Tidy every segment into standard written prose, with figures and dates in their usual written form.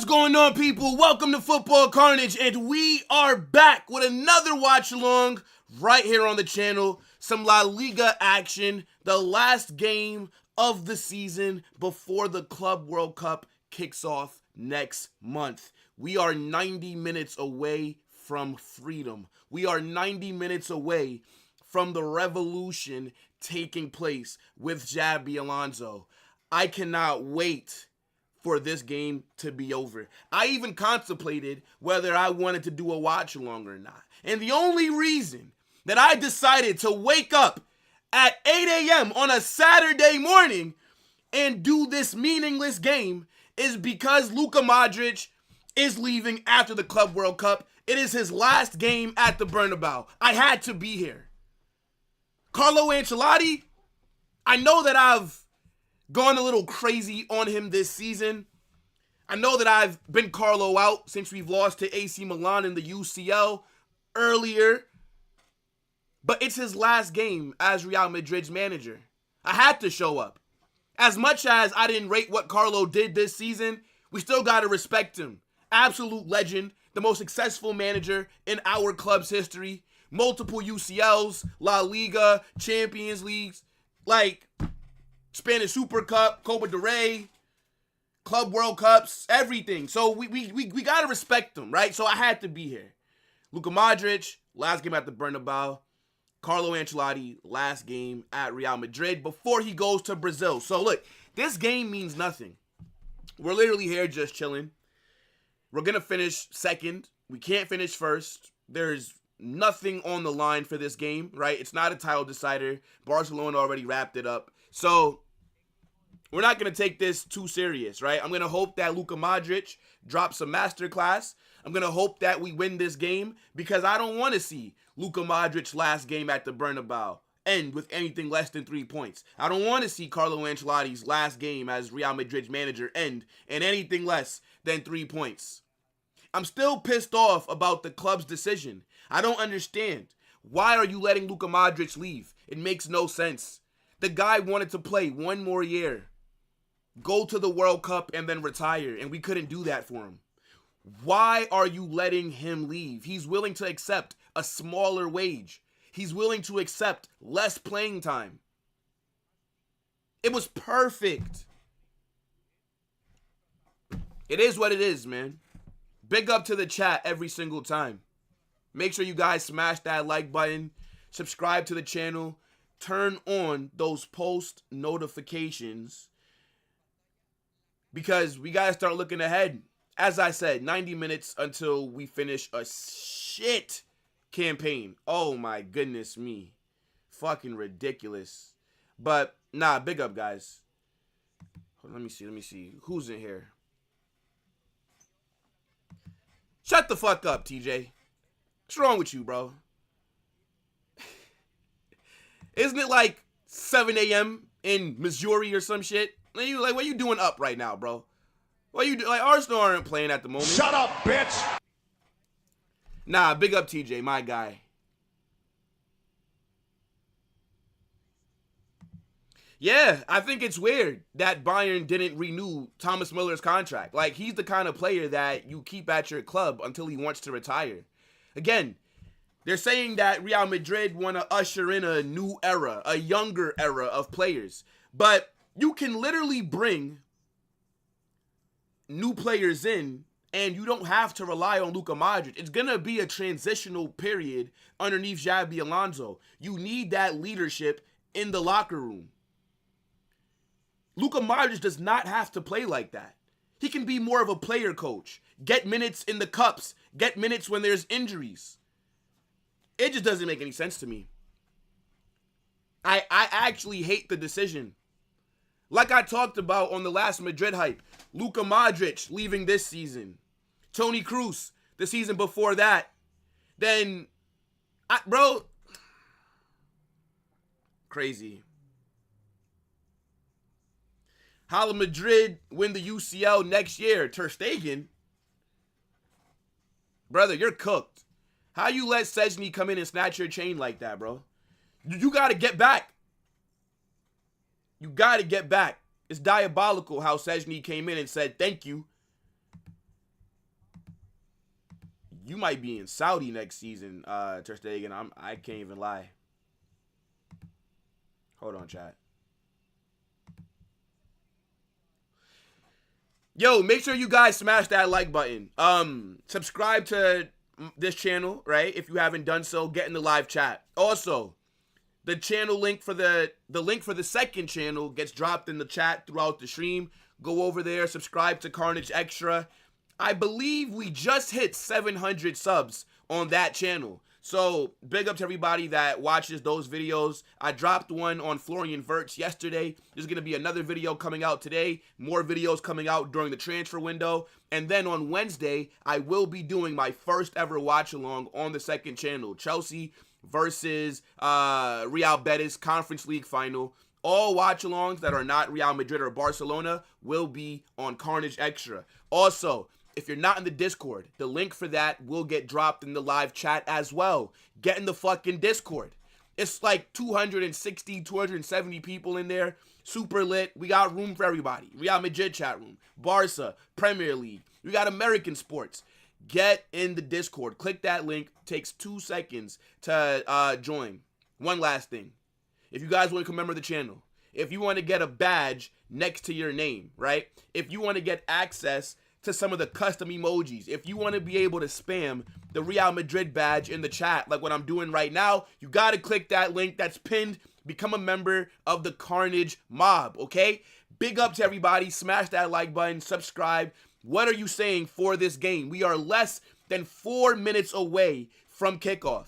going on, people? Welcome to Football Carnage, and we are back with another watch along right here on the channel. Some La Liga action, the last game of the season before the Club World Cup kicks off next month. We are 90 minutes away from freedom. We are 90 minutes away from the revolution taking place with Xabi Alonso. I cannot wait for this game to be over. I even contemplated whether I wanted to do a watch along or not. And the only reason that I decided to wake up at 8 a.m. on a Saturday morning and do this meaningless game is because Luka Modric is leaving after the Club World Cup. It is his last game at the Bernabeu. I had to be here. Carlo Ancelotti, I know that I've gone a little crazy on him this season. I know that I've been Carlo out since we've lost to AC Milan in the UCL earlier. But it's his last game as Real Madrid's manager. I had to show up. As much as I didn't rate what Carlo did this season, we still got to respect him. Absolute legend, the most successful manager in our club's history. Multiple UCLs, La Liga, Champions Leagues, like Spanish Super Cup, Copa del Rey, Club World Cups, everything. So we got to respect him, right? So I had to be here. Luka Modric, last game at the Bernabeu. Carlo Ancelotti, last game at Real Madrid before he goes to Brazil. So look, this game means nothing. We're literally here just chilling. We're going to finish second. We can't finish first. There's nothing on the line for this game, right? It's not a title decider. Barcelona already wrapped it up. So we're not going to take this too serious, right? I'm going to hope that Luka Modric drops a masterclass. I'm going to hope that we win this game because I don't want to see Luka Modric's last game at the Bernabeu end with anything less than 3 points. I don't want to see Carlo Ancelotti's last game as Real Madrid's manager end in anything less than 3 points. I'm still pissed off about the club's decision. I don't understand. Why are you letting Luka Modric leave? It makes no sense. The guy wanted to play one more year, go to the World Cup, and then retire, and we couldn't do that for him. Why are you letting him leave? He's willing to accept a smaller wage. He's willing to accept less playing time. It was perfect. It is what it is, man. Big up to the chat every single time. Make sure you guys smash that like button, subscribe to the channel, turn on those post notifications because we got to start looking ahead. As I said, 90 minutes until we finish a shit campaign. Oh my goodness me. Fucking ridiculous. But, nah, big up, guys. Let me see. Who's in here? Shut the fuck up, TJ. What's wrong with you, bro? Isn't it like 7 a.m. in Missouri or some shit? What are you doing up right now, bro? What you do? Like, Arsenal aren't playing at the moment. Shut up, bitch! Nah, big up TJ, my guy. Yeah, I think it's weird that Bayern didn't renew Thomas Müller's contract. Like, he's the kind of player that you keep at your club until he wants to retire. Again, they're saying that Real Madrid want to usher in a new era, a younger era of players. But you can literally bring new players in, and you don't have to rely on Luka Modric. It's going to be a transitional period underneath Xabi Alonso. You need that leadership in the locker room. Luka Modric does not have to play like that. He can be more of a player coach. Get minutes in the cups. Get minutes when there's injuries. It just doesn't make any sense to me. I actually hate the decision. Like I talked about on the last Madrid hype, Luka Modric leaving this season. Toni Kroos the season before that. Then, bro, crazy. Hala Madrid win the UCL next year. Ter Stegen, brother, you're cooked. How you let Szczęsny come in and snatch your chain like that, bro? You got to get back. You got to get back. It's diabolical how Szczęsny came in and said, thank you. You might be in Saudi next season, Ter Stegen. I can't even lie. Hold on, chat. Yo, make sure you guys smash that like button. Subscribe to this channel, right? If you haven't done so, get in the live chat. Also, the channel link for the link for the second channel gets dropped in the chat throughout the stream. Go over there, subscribe to Carnage Extra. I believe we just hit 700 subs on that channel. So, big up to everybody that watches those videos. I dropped one on Florian Wirtz yesterday. There's going to be another video coming out today. More videos coming out during the transfer window. And then on Wednesday, I will be doing my first ever watch-along on the second channel. Chelsea versus Real Betis Conference League final. All watch-alongs that are not Real Madrid or Barcelona will be on Carnage Extra. Also, if you're not in the Discord, the link for that will get dropped in the live chat as well. Get in the fucking Discord. It's like 260, 270 people in there. Super lit. We got room for everybody. Real Madrid chat room. Barca, Premier League. We got American sports. Get in the Discord. Click that link. Takes 2 seconds to join. One last thing. If you guys want to become a member of the channel, if you want to get a badge next to your name, right? If you want to get access to some of the custom emojis, if you want to be able to spam the Real Madrid badge in the chat like what I'm doing right now, you got to click that link that's pinned. Become a member of the Carnage mob, okay? Big up to everybody. Smash that like button. Subscribe. What are you saying for this game? We are less than 4 minutes away from kickoff.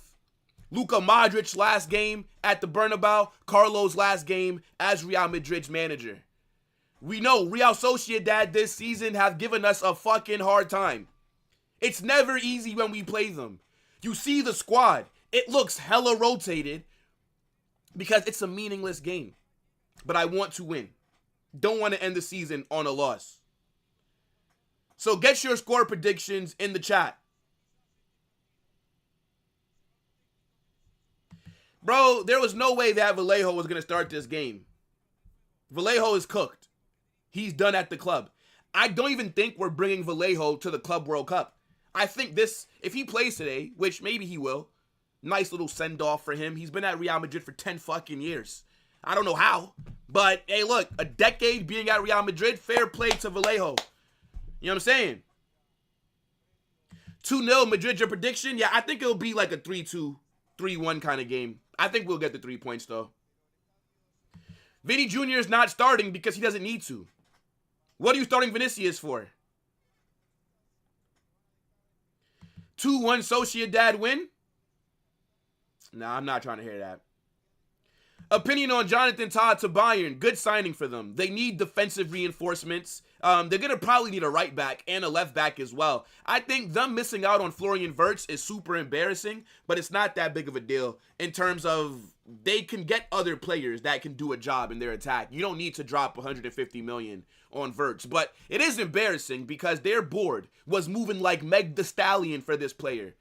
Luka Modric's last game at the Bernabeu. Carlo's last game as Real Madrid's manager. We know Real Sociedad this season have given us a fucking hard time. It's never easy when we play them. You see the squad. It looks hella rotated because it's a meaningless game. But I want to win. Don't want to end the season on a loss. So get your score predictions in the chat. Bro, there was no way that Vallejo was going to start this game. Vallejo is cooked. He's done at the club. I don't even think we're bringing Vallejo to the Club World Cup. I think this, if he plays today, which maybe he will, nice little send-off for him. He's been at Real Madrid for 10 fucking years. I don't know how, but hey, look, a decade being at Real Madrid, fair play to Vallejo. You know what I'm saying? 2-0 Madrid, your prediction? Yeah, I think it'll be like a 3-2, 3-1 kind of game. I think we'll get the 3 points, though. Vinny Jr. is not starting because he doesn't need to. What are you starting Vinicius for? 2-1 Sociedad win? Nah, I'm not trying to hear that. Opinion on Jonathan Todd to Bayern. Good signing for them. They need defensive reinforcements. They're going to probably need a right back and a left back as well. I think them missing out on Florian Wirtz is super embarrassing, but it's not that big of a deal in terms of they can get other players that can do a job in their attack. You don't need to drop 150 million on Wirtz, but it is embarrassing because their board was moving like Meg Thee Stallion for this player.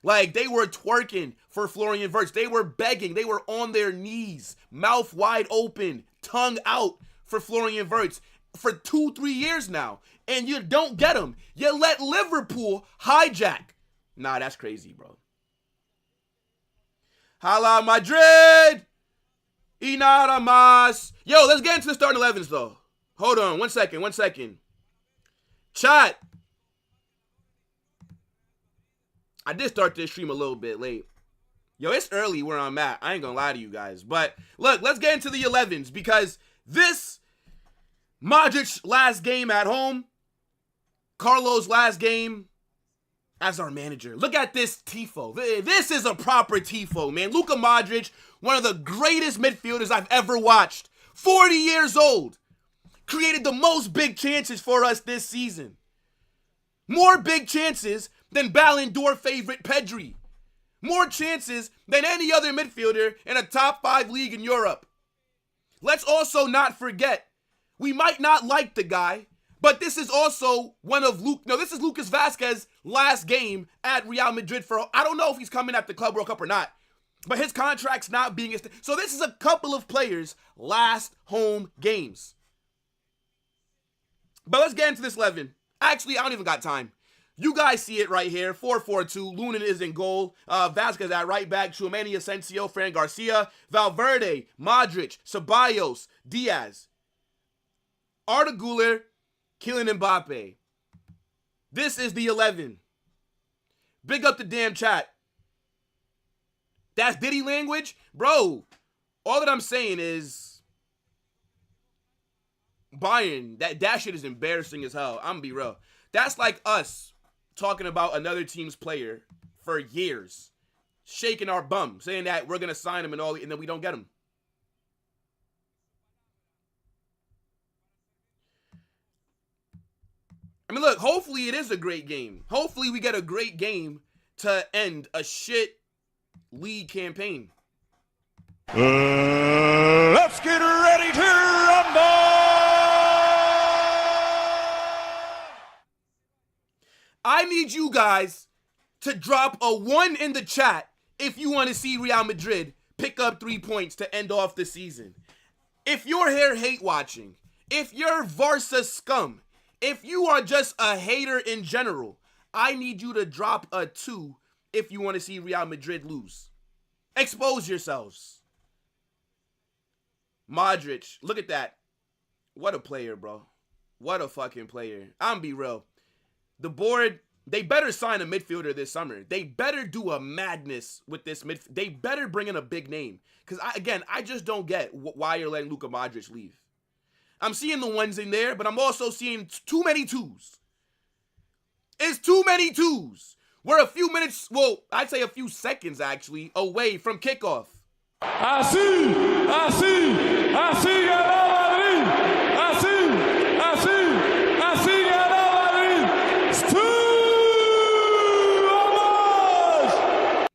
Like, they were twerking for Florian Wirtz. They were begging. They were on their knees, mouth wide open, tongue out for Florian Wirtz for 2-3 years now. And you don't get him. You let Liverpool hijack. Nah, that's crazy, bro. Hala Madrid! Y nada más. Yo, let's get into the starting 11s, though. Hold on, 1 second. Chat. I did start this stream a little bit late. Yo, it's early where I'm at. I ain't gonna lie to you guys. But, look, let's get into the 11s because this Modric last game at home, Carlo's last game as our manager. Look at this tifo. This is a proper tifo, man. Luka Modric, one of the greatest midfielders I've ever watched. 40 years old. Created the most big chances for us this season. More big chances than Ballon d'Or favorite Pedri. More chances than any other midfielder in a top 5 league in Europe. Let's also not forget, we might not like the guy, but this is also this is Lucas Vazquez's last game at Real Madrid for, I don't know if he's coming at the Club World Cup or not, but his contract's not being extended. So this is a couple of players' last home games. But let's get into this 11. Actually, I don't even got time. You guys see it right here. 4-4-2. Lunin is in goal. Vasquez at right back. Tchouameni, Asensio, Fran Garcia, Valverde, Modric, Ceballos, Diaz, Arda Güler, Kylian Mbappe. This is the 11. Big up the damn chat. That's Diddy language? Bro, all that I'm saying is Bayern, that shit is embarrassing as hell. I'm gonna be real. That's like us talking about another team's player for years, shaking our bum, saying that we're gonna sign him and then we don't get him. I mean, look, hopefully it is a great game. Hopefully we get a great game to end a shit league campaign. Let's get ready to rumble! I need you guys to drop a 1 in the chat if you want to see Real Madrid pick up 3 points to end off the season. If you're here hate watching, if you're Varsa scum, if you are just a hater in general, I need you to drop a 2 if you want to see Real Madrid lose. Expose yourselves. Modric, look at that. What a player, bro. What a fucking player. I'm be real. The board, they better sign a midfielder this summer. They better do a madness with this midfield. They better bring in a big name. Because, I just don't get why you're letting Luka Modric leave. I'm seeing the 1s in there, but I'm also seeing too many 2s. It's too many 2s. We're a few minutes, well, I'd say a few seconds, actually, away from kickoff. Así, ganó Madrid. Así ganó Madrid. Vamos!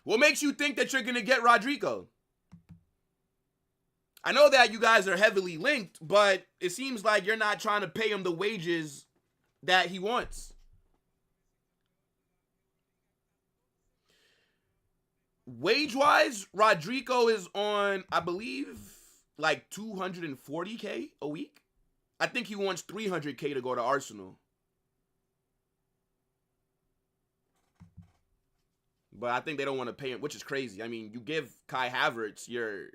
What makes you think that you're going to get Rodrigo? I know that you guys are heavily linked, but it seems like you're not trying to pay him the wages that he wants. Wage-wise, Rodrigo is on, I believe, like $240K a week. I think he wants $300K to go to Arsenal. But I think they don't want to pay him, which is crazy. I mean, you give Kai Havertz your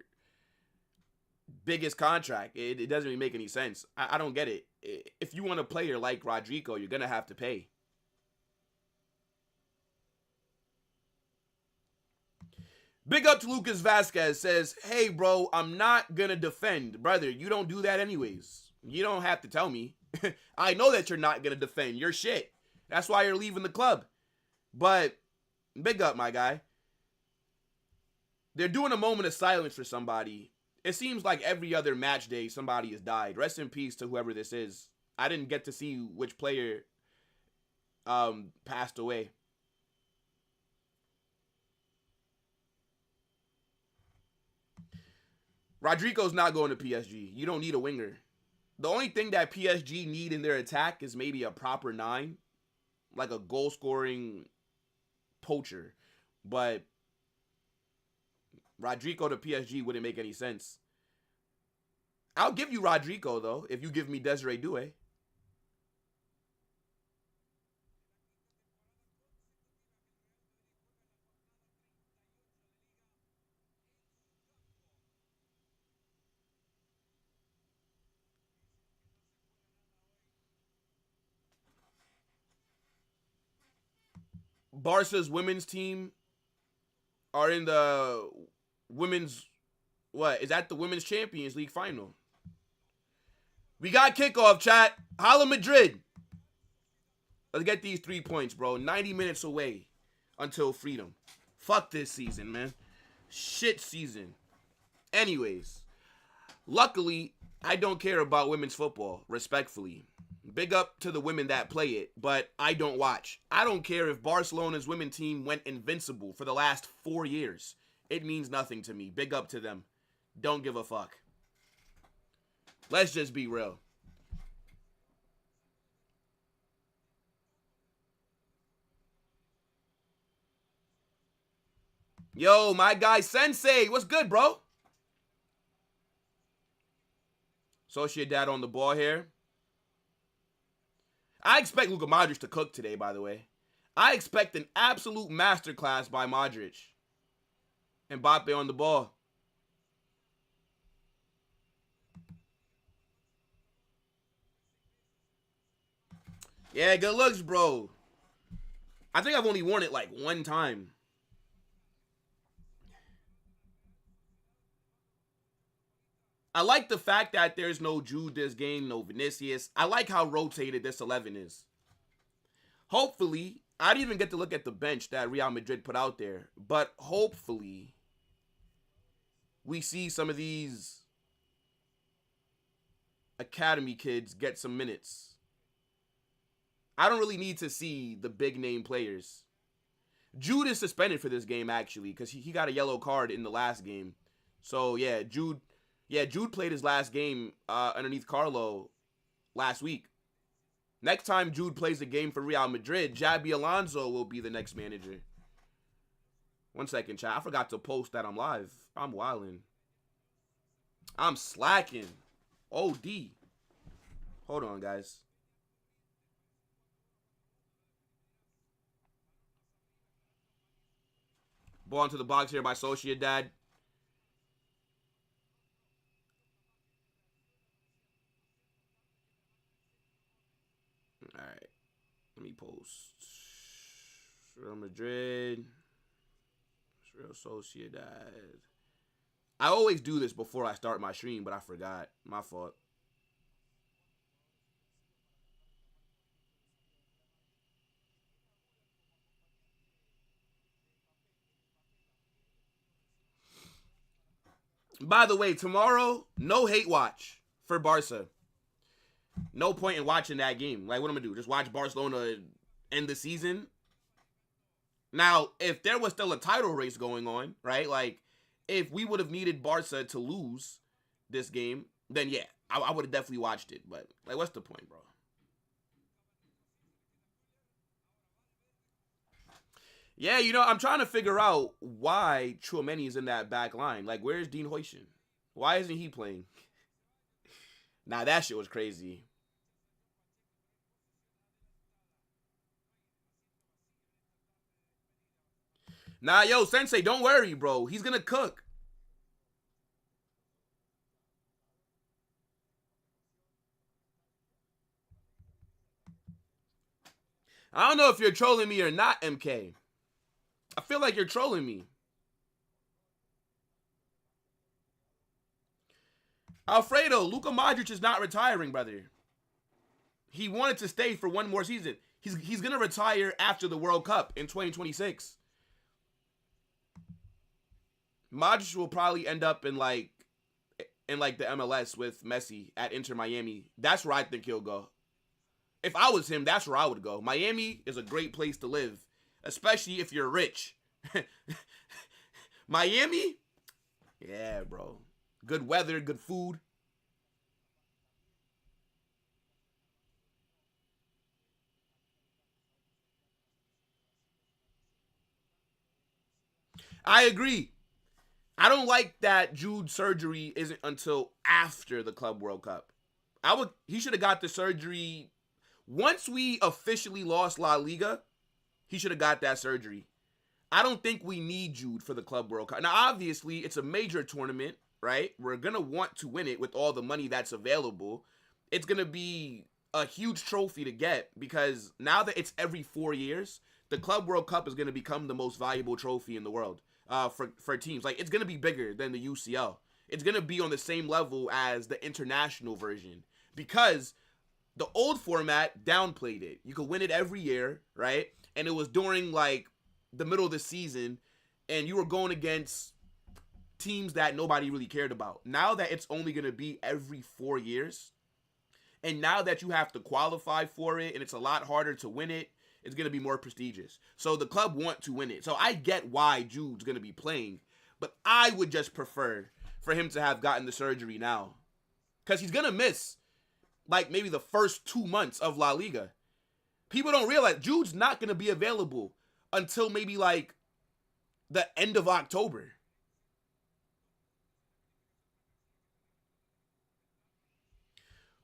biggest contract. It doesn't really make any sense. I don't get it. If you want a player like Rodrigo, you're going to have to pay. Big up to Lucas Vasquez, says, hey, bro, I'm not going to defend. Brother, you don't do that anyways. You don't have to tell me. I know that you're not going to defend. You're shit. That's why you're leaving the club. But big up, my guy. They're doing a moment of silence for somebody. It seems like every other match day somebody has died. Rest in peace to whoever this is. I didn't get to see which player passed away. Rodrigo's not going to PSG. You don't need a winger. The only thing that PSG need in their attack is maybe a proper 9. Like a goal-scoring poacher. But Rodrigo to PSG wouldn't make any sense. I'll give you Rodrigo, though, if you give me Desiree Doué. Barca's women's team are in the women's, what? Is that the Women's Champions League final? We got kickoff, chat. Holla Madrid. Let's get these 3 points, bro. 90 minutes away until freedom. Fuck this season, man. Shit season. Anyways, luckily, I don't care about women's football, respectfully. Big up to the women that play it, but I don't watch. I don't care if Barcelona's women's team went invincible for the last 4 years. It means nothing to me. Big up to them. Don't give a fuck. Let's just be real. Yo, my guy Sensei, what's good, bro? Sociedad on the ball here. I expect Luka Modric to cook today, by the way. I expect an absolute masterclass by Modric. Mbappe on the ball. Yeah, good looks, bro. I think I've only worn it like one time. I like the fact that there's no Jude this game, no Vinicius. I like how rotated this 11 is. Hopefully, I didn't even get to look at the bench that Real Madrid put out there. But hopefully, we see some of these academy kids get some minutes. I don't really need to see the big name players. Jude is suspended for this game, actually, because he got a yellow card in the last game. So, yeah, Jude played his last game underneath Carlo last week. Next time Jude plays a game for Real Madrid, Xabi Alonso will be the next manager. 1 second, chat. I forgot to post that I'm live. I'm wildin'. I'm slacking. OD. Hold on, guys. Ball into the box here by Sociedad. Alright. Let me post. Real Madrid. Real Sociedad. I always do this before I start my stream, but I forgot. My fault. By the way, tomorrow, no hate watch for Barca. No point in watching that game. Like, what am I going to do? Just watch Barcelona end the season? Now, if there was still a title race going on, right? Like, if we would have needed Barca to lose this game, then yeah, I would have definitely watched it. But, like, what's the point, bro? Yeah, you know, I'm trying to figure out why Tchouaméni is in that back line. Like, where's Dean Huijsen? Why isn't he playing? Nah, that shit was crazy. Nah, yo, Sensei, don't worry, bro. He's gonna cook. I don't know if you're trolling me or not, MK. I feel like you're trolling me. Alfredo, Luka Modric is not retiring, brother. He wanted to stay for one more season. He's gonna retire after the World Cup in 2026. Modric will probably end up in like the MLS with Messi at Inter Miami. That's where I think he'll go. If I was him, that's where I would go. Miami is a great place to live, especially if you're rich. Miami? Yeah, bro. Good weather, good food. I agree. I don't like that Jude's surgery isn't until after the Club World Cup. He should have got the surgery once we officially lost La Liga. He should have got that surgery. I don't think we need Jude for the Club World Cup. Now, obviously, it's a major tournament, right? We're going to want to win it with all the money that's available. It's going to be a huge trophy to get because now that it's every 4 years, the Club World Cup is going to become the most valuable trophy in the world for teams. Like, it's going to be bigger than the UCL. It's going to be on the same level as the international version because the old format downplayed it. You could win it every year, right? And it was during, like, the middle of the season, and you were going against teams that nobody really cared about. Now that it's only going to be every 4 years, and now that you have to qualify for it, and it's a lot harder to win it, it's going to be more prestigious. So the club want to win it. So I get why Jude's going to be playing, but I would just prefer for him to have gotten the surgery now. Because he's going to miss, like, maybe the first 2 months of La Liga. People don't realize Jude's not going to be available until maybe, like, the end of October.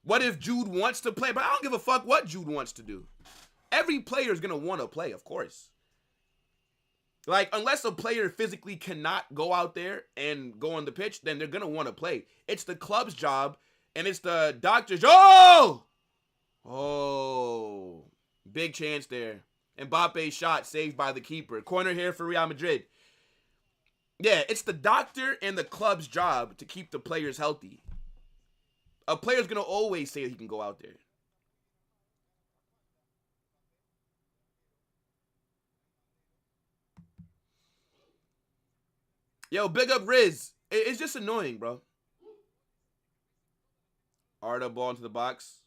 What if Jude wants to play? But I don't give a fuck what Jude wants to do. Every player is going to want to play, of course. Like, unless a player physically cannot go out there and go on the pitch, then they're going to want to play. It's the club's job, and it's the doctor's. Oh! Oh. Big chance there. Mbappe's shot saved by the keeper. Corner here for Real Madrid. Yeah, it's the doctor and the club's job to keep the players healthy. A player's going to always say he can go out there. Yo, big up Riz. It's just annoying, bro. Arda ball into the box.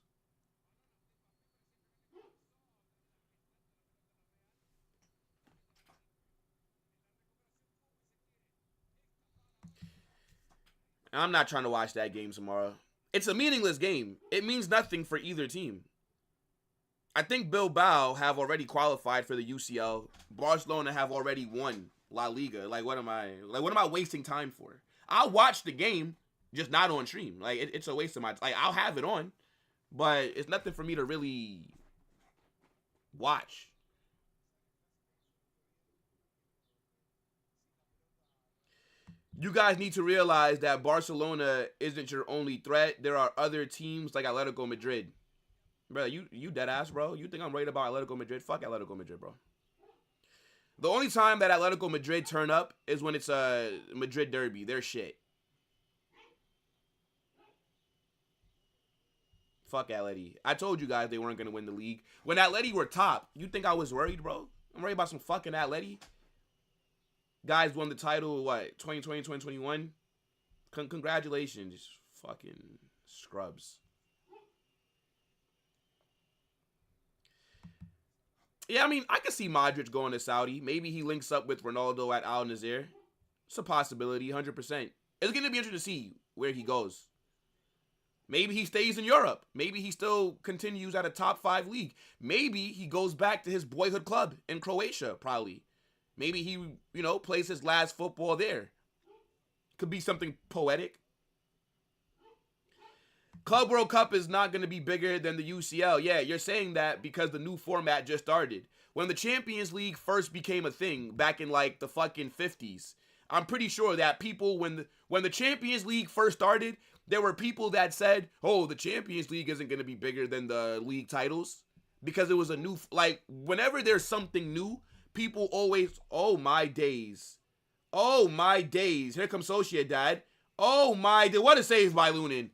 I'm not trying to watch that game tomorrow. It's a meaningless game. It means nothing for either team. I think Bilbao have already qualified for the UCL. Barcelona have already won La Liga. Like, what am I wasting time for? I'll watch the game, just not on stream. Like, it's a waste of my time. Like, I'll have it on, but it's nothing for me to really watch. You guys need to realize that Barcelona isn't your only threat. There are other teams like Atletico Madrid. Bro, you dead ass, bro. You think I'm worried about Atletico Madrid? Fuck Atletico Madrid, bro. The only time that Atletico Madrid turn up is when it's a Madrid derby. They're shit. Fuck Atleti. I told you guys they weren't going to win the league. When Atleti were top, you think I was worried, bro? I'm worried about some fucking Atleti. Guys won the title, what, 2020, 2021? Congratulations, fucking scrubs. Yeah, I mean, I could see Modric going to Saudi. Maybe he links up with Ronaldo at Al Nassr. It's a possibility, 100%. It's going to be interesting to see where he goes. Maybe he stays in Europe. Maybe he still continues at a top 5 league. Maybe he goes back to his boyhood club in Croatia, probably. Maybe he, plays his last football there. Could be something poetic. Club World Cup is not going to be bigger than the UCL. Yeah, you're saying that because the new format just started. When the Champions League first became a thing back in like the fucking 50s, I'm pretty sure that people, when the Champions League first started, there were people that said, oh, the Champions League isn't going to be bigger than the league titles. Because it was a new, whenever there's something new, people always, oh my days. Oh my days. Here comes Sociedad. Oh my, what a save by Lunin.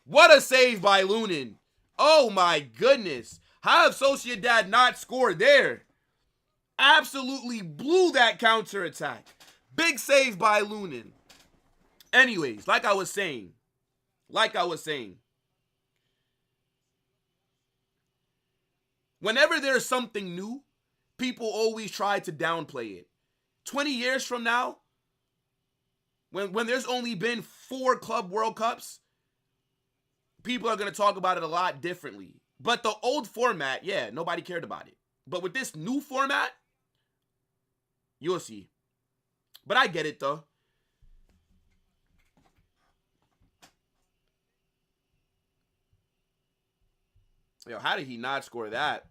What a save by Lunin. Oh my goodness. How have Sociedad not scored there? Absolutely blew that counterattack. Big save by Lunin. Anyways, like I was saying. Whenever there's something new, people always try to downplay it. 20 years from now, when there's only been 4 Club World Cups, people are going to talk about it a lot differently. But the old format, yeah, nobody cared about it. But with this new format, you'll see. But I get it, though. Yo, how did he not score that?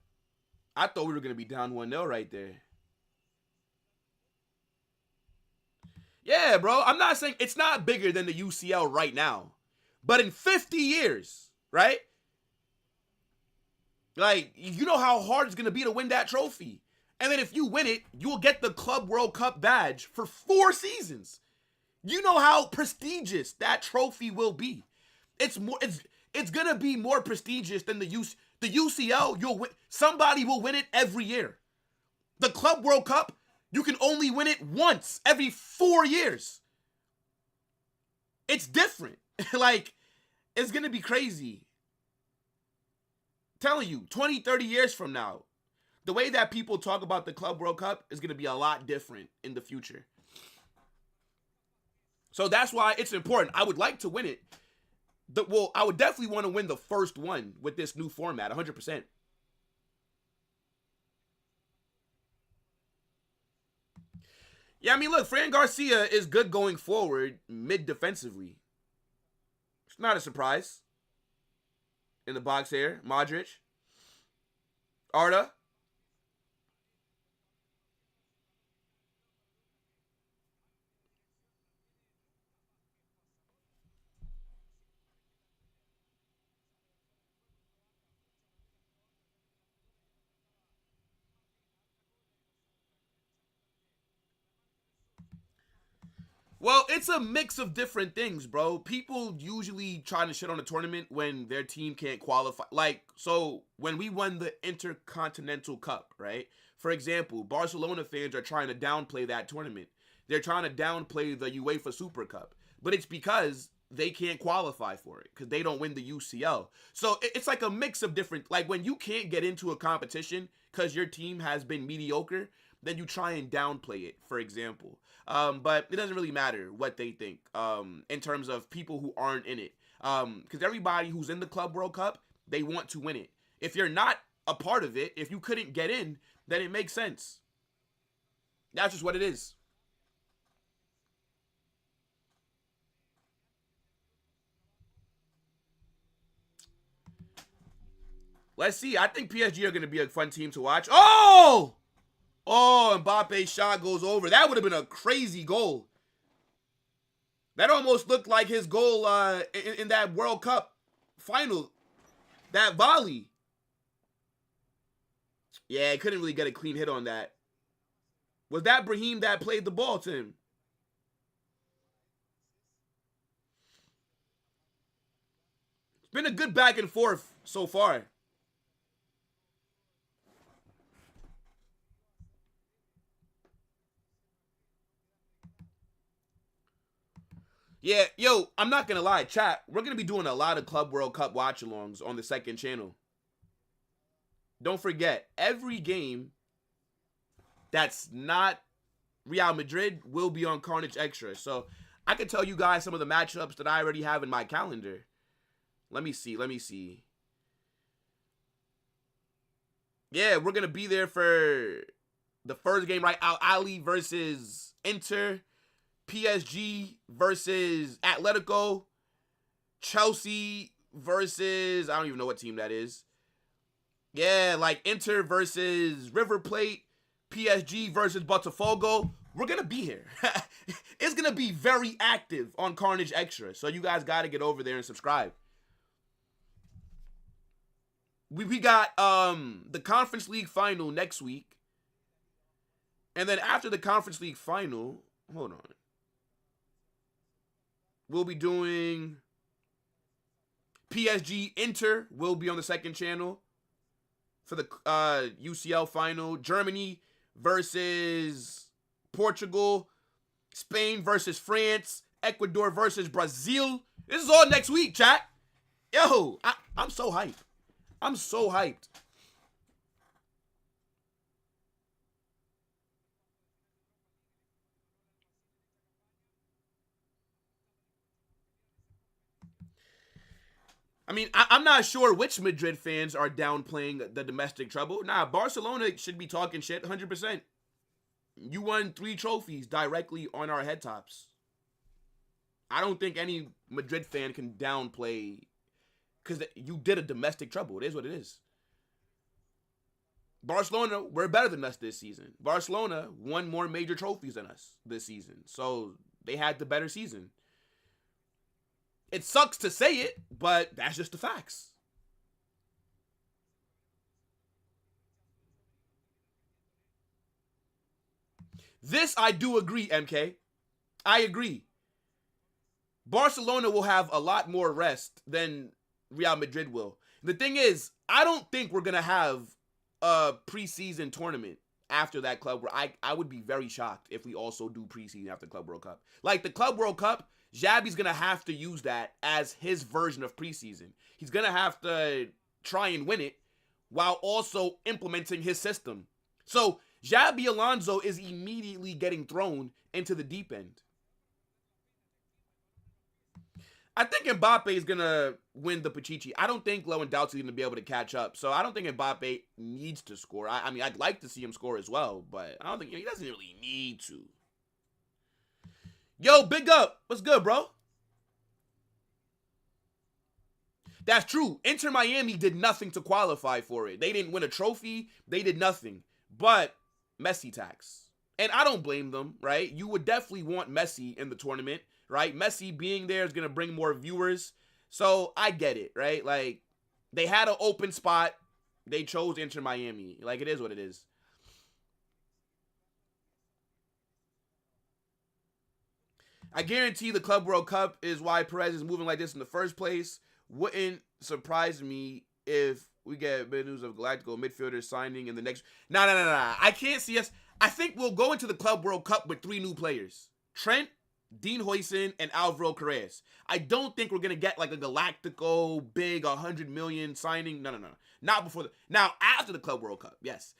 I thought we were going to be down 1-0 right there. Yeah, bro. I'm not saying it's not bigger than the UCL right now. But in 50 years, right? Like, you know how hard it's going to be to win that trophy. And then if you win it, you'll get the Club World Cup badge for 4 seasons. You know how prestigious that trophy will be. It's going to be more prestigious than the UCL. Somebody will win it every year. The Club World Cup, you can only win it once every 4 years. It's different. Like, it's going to be crazy. I'm telling you, 20, 30 years from now, the way that people talk about the Club World Cup is going to be a lot different in the future. So that's why it's important. I would like to win it. I would definitely want to win the first one with this new format, 100%. Yeah, I mean, look, Fran Garcia is good going forward mid-defensively. It's not a surprise. in the box here. Modric. Arda. Well, it's a mix of different things, bro. People usually try to shit on a tournament when their team can't qualify. Like, so when we won the Intercontinental Cup, right? For example, Barcelona fans are trying to downplay that tournament. They're trying to downplay the UEFA Super Cup. But it's because they can't qualify for it because they don't win the UCL. So it's like a mix of different, like when you can't get into a competition because your team has been mediocre, then you try and downplay it, for example. But it doesn't really matter what they think in terms of people who aren't in it. Because everybody who's in the Club World Cup, they want to win it. If you're not a part of it, if you couldn't get in, then it makes sense. That's just what it is. Let's see. I think PSG are going to be a fun team to watch. Oh! Oh, Mbappe's shot goes over. That would have been a crazy goal. That almost looked like his goal in that World Cup final. That volley. Yeah, he couldn't really get a clean hit on that. Was that Brahim that played the ball to him? It's been a good back and forth so far. Yeah, yo, I'm not gonna lie, chat. We're gonna be doing a lot of Club World Cup watch-alongs on the second channel. Don't forget, every game that's not Real Madrid will be on Carnage Extra. So I can tell you guys some of the matchups that I already have in my calendar. Let me see. Yeah, we're gonna be there for the first game, right? Al Ali versus Inter. PSG versus Atletico, Chelsea versus, I don't even know what team that is. Yeah, like Inter versus River Plate, PSG versus Botafogo. We're going to be here. It's going to be very active on Carnage Extra, so you guys got to get over there and subscribe. We got the Conference League final next week. And then after the Conference League final, hold on. We'll be doing PSG Inter will be on the second channel for the UCL final. Germany versus Portugal. Spain versus France. Ecuador versus Brazil. This is all next week, chat. Yo, I'm so hyped. I'm so hyped. I mean, I'm not sure which Madrid fans are downplaying the domestic trouble. Nah, Barcelona should be talking shit 100%. You won 3 trophies directly on our head tops. I don't think any Madrid fan can downplay because you did a domestic trouble. It is what it is. Barcelona, we're better than us this season. Barcelona won more major trophies than us this season. So they had the better season. It sucks to say it, but that's just the facts. This I do agree, MK. I agree. Barcelona will have a lot more rest than Real Madrid will. The thing is, I don't think we're going to have a preseason tournament after that Club World. I would be very shocked if we also do preseason after Club World Cup. Like the Club World Cup, Xabi's going to have to use that as his version of preseason. He's going to have to try and win it while also implementing his system. So Xabi Alonso is immediately getting thrown into the deep end. I think Mbappe is going to win the Pichichi. I don't think Lewandowski is going to be able to catch up. So I don't think Mbappe needs to score. I mean, I'd like to see him score as well, but I don't think he doesn't really need to. Yo, big up. What's good, bro? That's true. Inter Miami did nothing to qualify for it. They didn't win a trophy. They did nothing. But Messi tax. And I don't blame them, right? You would definitely want Messi in the tournament, right? Messi being there is going to bring more viewers. So I get it, right? Like, they had an open spot. They chose Inter Miami. Like, it is what it is. I guarantee the Club World Cup is why Perez is moving like this in the first place. Wouldn't surprise me if we get big news of Galactico midfielders signing in the next... Nah. I can't see us... I think we'll go into the Club World Cup with 3 new players. Trent, Dean Huijsen, and Alvaro Carreras. I don't think we're going to get like a Galactico big 100 million signing. No. Not before the... Now, after the Club World Cup, yes.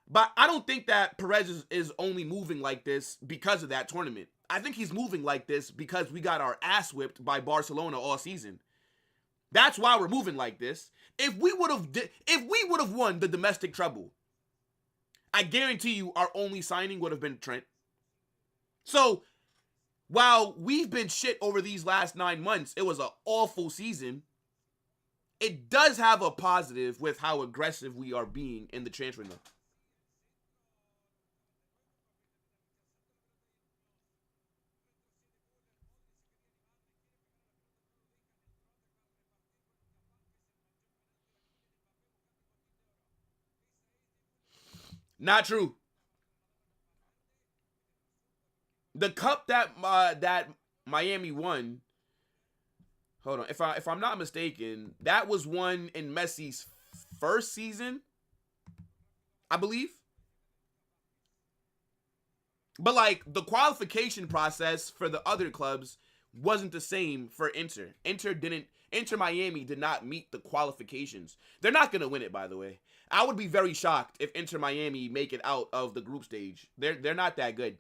But I don't think that Perez is only moving like this because of that tournament. I think he's moving like this because we got our ass whipped by Barcelona all season. That's why we're moving like this. If we would have won the domestic treble, I guarantee you our only signing would have been Trent. So, while we've been shit over these last 9 months, it was an awful season. It does have a positive with how aggressive we are being in the transfer window. Not true. The cup that that Miami won. Hold on, if I'm not mistaken, that was won in Messi's first season, I believe. But like the qualification process for the other clubs wasn't the same for Inter. Inter Miami did not meet the qualifications. They're not gonna win it, by the way. I would be very shocked if Inter Miami make it out of the group stage. They're not that good.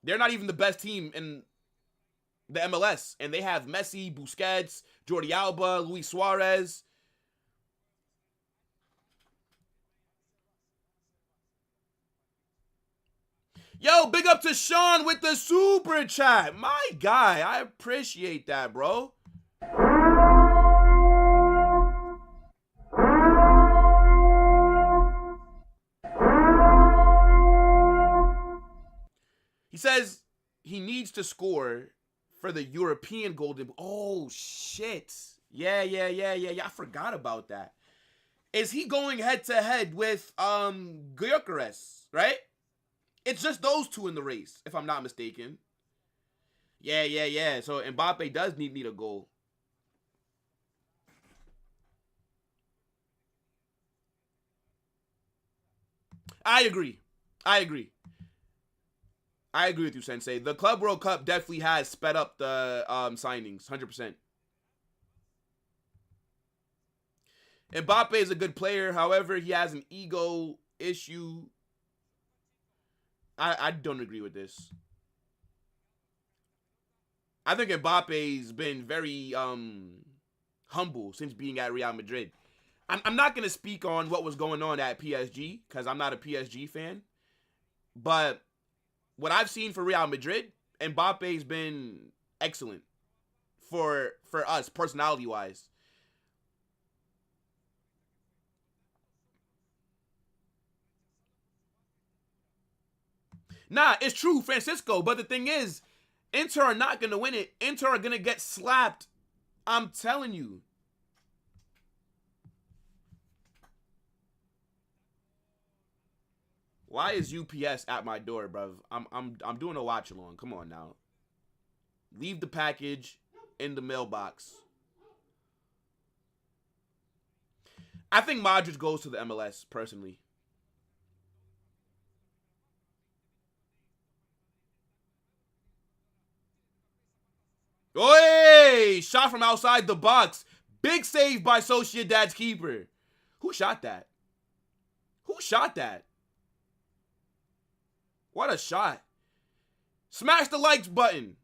They're not even the best team in the MLS, and they have Messi, Busquets, Jordi Alba, Luis Suarez. Yo, big up to Sean with the super chat. My guy, I appreciate that, bro. He says he needs to score for the European Golden... Oh, shit. Yeah. I forgot about that. Is he going head-to-head with Gyökeres, right? It's just those two in the race, if I'm not mistaken. Yeah. So Mbappe does need a goal. I agree with you, Sensei. The Club World Cup definitely has sped up the signings, 100%. Mbappe is a good player. However, he has an ego issue. I don't agree with this. I think Mbappe's been very humble since being at Real Madrid. I'm not going to speak on what was going on at PSG because I'm not a PSG fan. But what I've seen for Real Madrid, Mbappe's been excellent for us, personality-wise. Nah, it's true, Francisco. But the thing is, Inter are not going to win it. Inter are going to get slapped. I'm telling you. Why is UPS at my door, bruv? I'm doing a watch along. Come on now. Leave the package in the mailbox. I think Modric goes to the MLS, personally. Oi! Shot from outside the box. Big save by Sociedad's keeper. Who shot that? Who shot that? What a shot. Smash the likes button.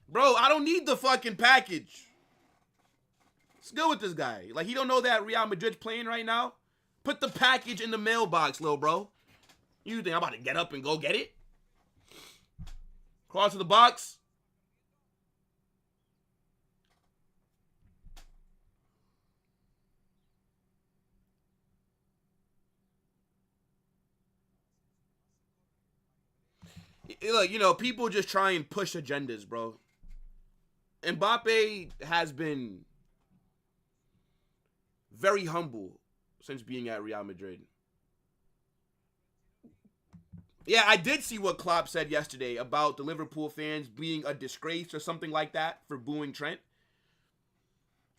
Bro, I don't need the fucking package. What's good with this guy? Like, he don't know that Real Madrid's playing right now? Put the package in the mailbox, little bro. You think I'm about to get up and go get it? Cross to the box. Look, you know, people just try and push agendas, bro. Mbappe has been very humble since being at Real Madrid. Yeah, I did see what Klopp said yesterday about the Liverpool fans being a disgrace or something like that for booing Trent.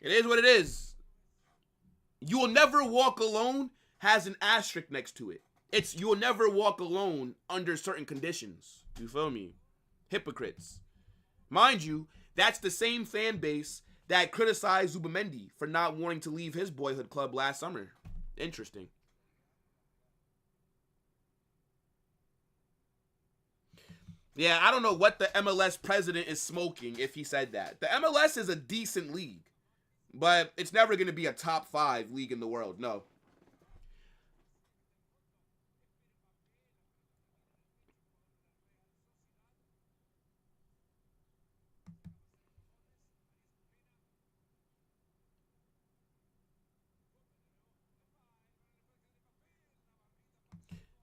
It is what it is. You will never walk alone has an asterisk next to it. It's you will never walk alone under certain conditions. You feel me? Hypocrites. Mind you, that's the same fan base that criticized Zubimendi for not wanting to leave his boyhood club last summer. Interesting. Yeah, I don't know what the MLS president is smoking if he said that. The MLS is a decent league, but it's never going to be a top 5 league in the world. No.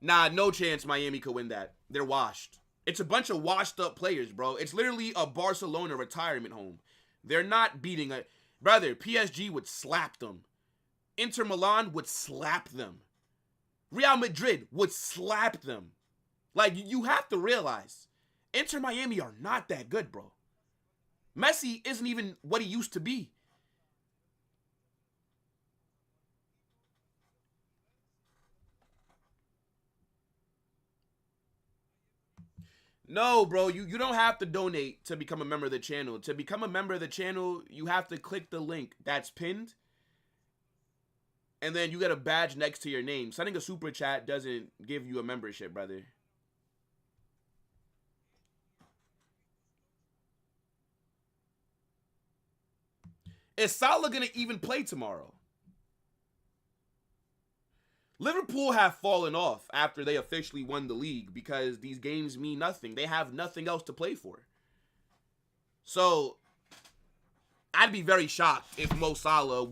Nah, no chance Miami could win that. They're washed. It's a bunch of washed up players, bro. It's literally a Barcelona retirement home. They're not beating a... Brother, PSG would slap them. Inter Milan would slap them. Real Madrid would slap them. Like, you have to realize, Inter Miami are not that good, bro. Messi isn't even what he used to be. No, bro, you don't have to donate to become a member of the channel. To become a member of the channel, you have to click the link that's pinned. And then you get a badge next to your name. Sending a super chat doesn't give you a membership, brother. Is Salah going to even play tomorrow? Liverpool have fallen off after they officially won the league because these games mean nothing. They have nothing else to play for. So, I'd be very shocked if Mo Salah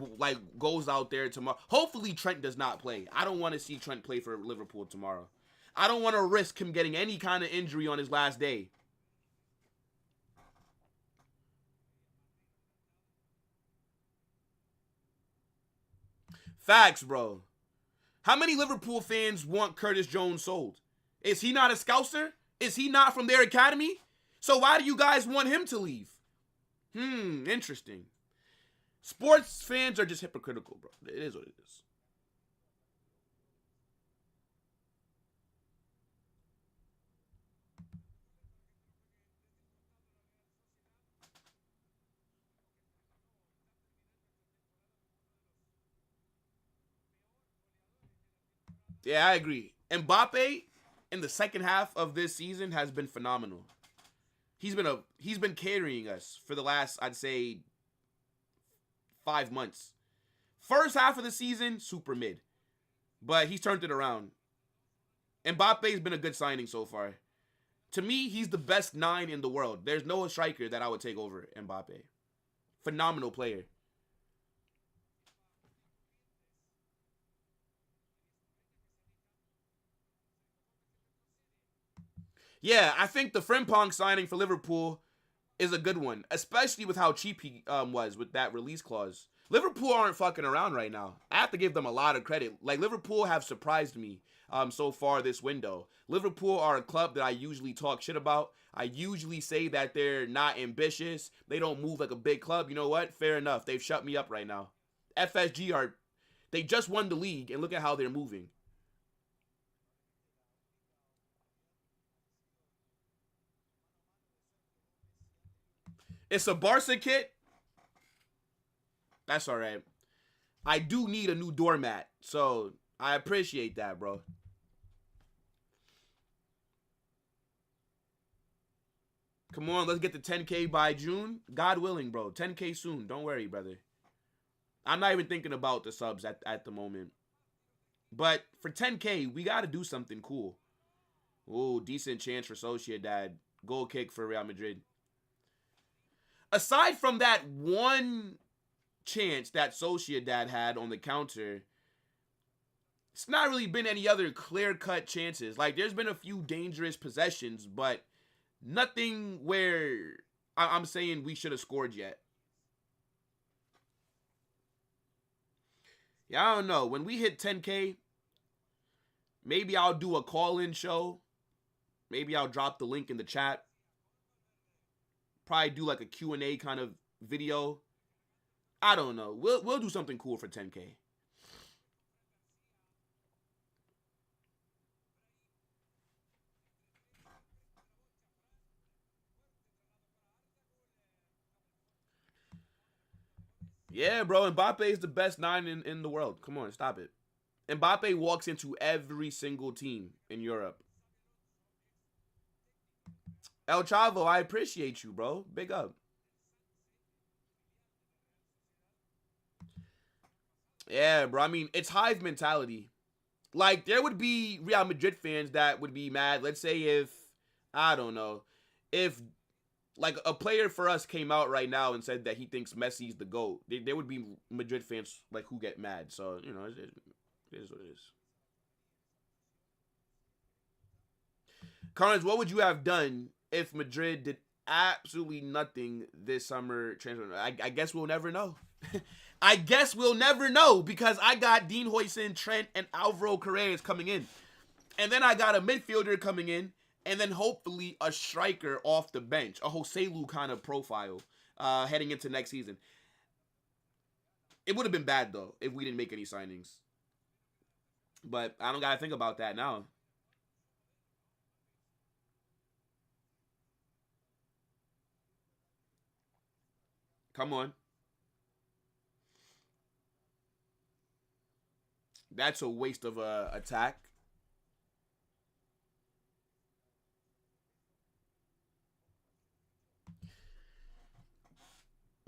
goes out there tomorrow. Hopefully Trent does not play. I don't want to see Trent play for Liverpool tomorrow. I don't want to risk him getting any kind of injury on his last day. Facts, bro. How many Liverpool fans want Curtis Jones sold? Is he not a Scouser? Is he not from their academy? So why do you guys want him to leave? Interesting. Sports fans are just hypocritical, bro. It is what it is. Yeah, I agree. Mbappe in the second half of this season has been phenomenal. He's been carrying us for the last, I'd say, 5 months. First half of the season, super mid. But he's turned it around. Mbappe's been a good signing so far. To me, he's the best 9 in the world. There's no striker that I would take over Mbappe. Phenomenal player. Yeah, I think the Frimpong signing for Liverpool is a good one, especially with how cheap he was with that release clause. Liverpool aren't fucking around right now. I have to give them a lot of credit. Like, Liverpool have surprised me so far this window. Liverpool are a club that I usually talk shit about. I usually say that they're not ambitious. They don't move like a big club. You know what? Fair enough. They've shut me up right now. They just won the league, and look at how they're moving. It's a Barca kit. That's all right. I do need a new doormat, so I appreciate that, bro. Come on, let's get to 10K by June. God willing, bro. 10K soon. Don't worry, brother. I'm not even thinking about the subs at the moment. But for 10K, we got to do something cool. Ooh, decent chance for Sociedad. Goal kick for Real Madrid. Aside from that one chance that Sociedad had on the counter, it's not really been any other clear-cut chances. Like, there's been a few dangerous possessions, but nothing where I'm saying we should have scored yet. Yeah, I don't know. When we hit 10K, maybe I'll do a call-in show. Maybe I'll drop the link in the chat. Probably do like a Q&A kind of video. I don't know. We'll do something cool for 10K. Yeah, bro. Mbappe is the best 9 in the world. Come on, stop it. Mbappe walks into every single team in Europe. El Chavo, I appreciate you, bro. Big up. Yeah, bro. I mean, it's hive mentality. Like, there would be Real Madrid fans that would be mad. Let's say if, I don't know, if, like, a player for us came out right now and said that he thinks Messi's the GOAT, there would be Madrid fans, like, who get mad. So, you know, it is what it is. Carnes, what would you have done if Madrid did absolutely nothing this summer transfer? I guess we'll never know. I guess we'll never know because I got Dean Huijsen, Trent, and Alvaro Carreras coming in. And then I got a midfielder coming in, and then hopefully a striker off the bench, a Joselu kind of profile heading into next season. It would have been bad, though, if we didn't make any signings. But I don't got to think about that now. Come on. That's a waste of a attack.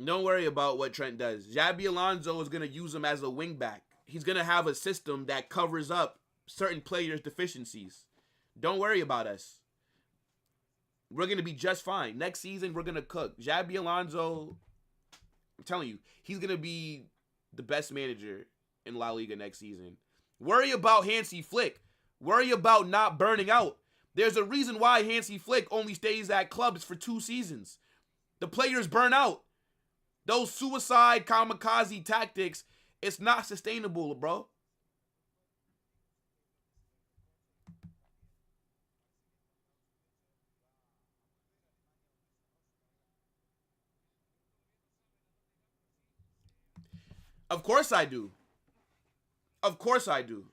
Don't worry about what Trent does. Xabi Alonso is going to use him as a wingback. He's going to have a system that covers up certain players' deficiencies. Don't worry about us. We're going to be just fine. Next season, we're going to cook. Xabi Alonso, I'm telling you, he's going to be the best manager in La Liga next season. Worry about Hansi Flick. Worry about not burning out. There's a reason why Hansi Flick only stays at clubs for 2 seasons. The players burn out. Those suicide kamikaze tactics, it's not sustainable, bro. Of course I do. Of course I do.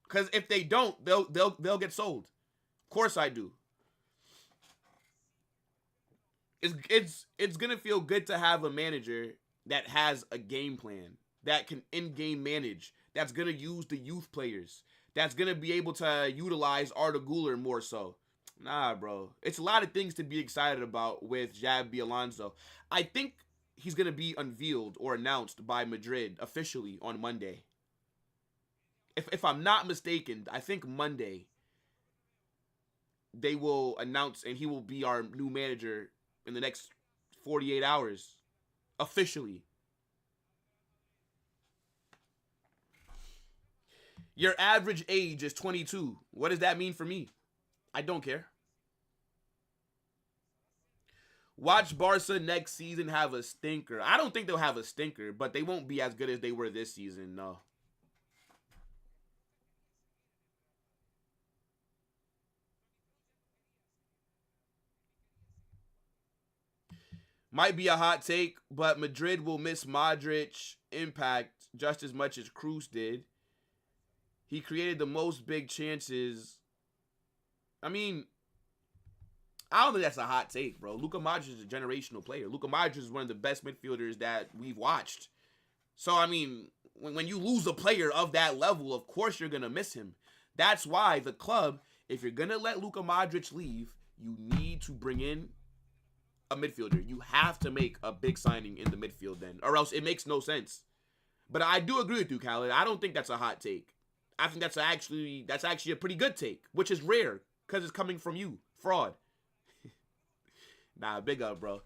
Because if they don't, they'll get sold. Of course I do. It's gonna feel good to have a manager that has a game plan, that can in-game manage, that's gonna use the youth players, that's gonna be able to utilize Arda Güler more so. Nah, bro. It's a lot of things to be excited about with Xabi Alonso. I think he's gonna be unveiled or announced by Madrid officially on Monday. If I'm not mistaken, I think Monday they will announce and he will be our new manager in the next 48 hours. Officially. Your average age is 22. What does that mean for me? I don't care. Watch Barca next season have a stinker. I don't think they'll have a stinker, but they won't be as good as they were this season, no. Might be a hot take, but Madrid will miss Modric impact just as much as Cruz did. He created the most big chances. I mean, I don't think that's a hot take, bro. Luka Modric is a generational player. Luka Modric is one of the best midfielders that we've watched. So, I mean, when you lose a player of that level, of course you're going to miss him. That's why the club, if you're going to let Luka Modric leave, you need to bring in a midfielder. You have to make a big signing in the midfield then, or else it makes no sense. But I do agree with you, Khaled. I don't think that's a hot take. I think that's actually a pretty good take, which is rare because it's coming from you, fraud. Nah, big up, bro.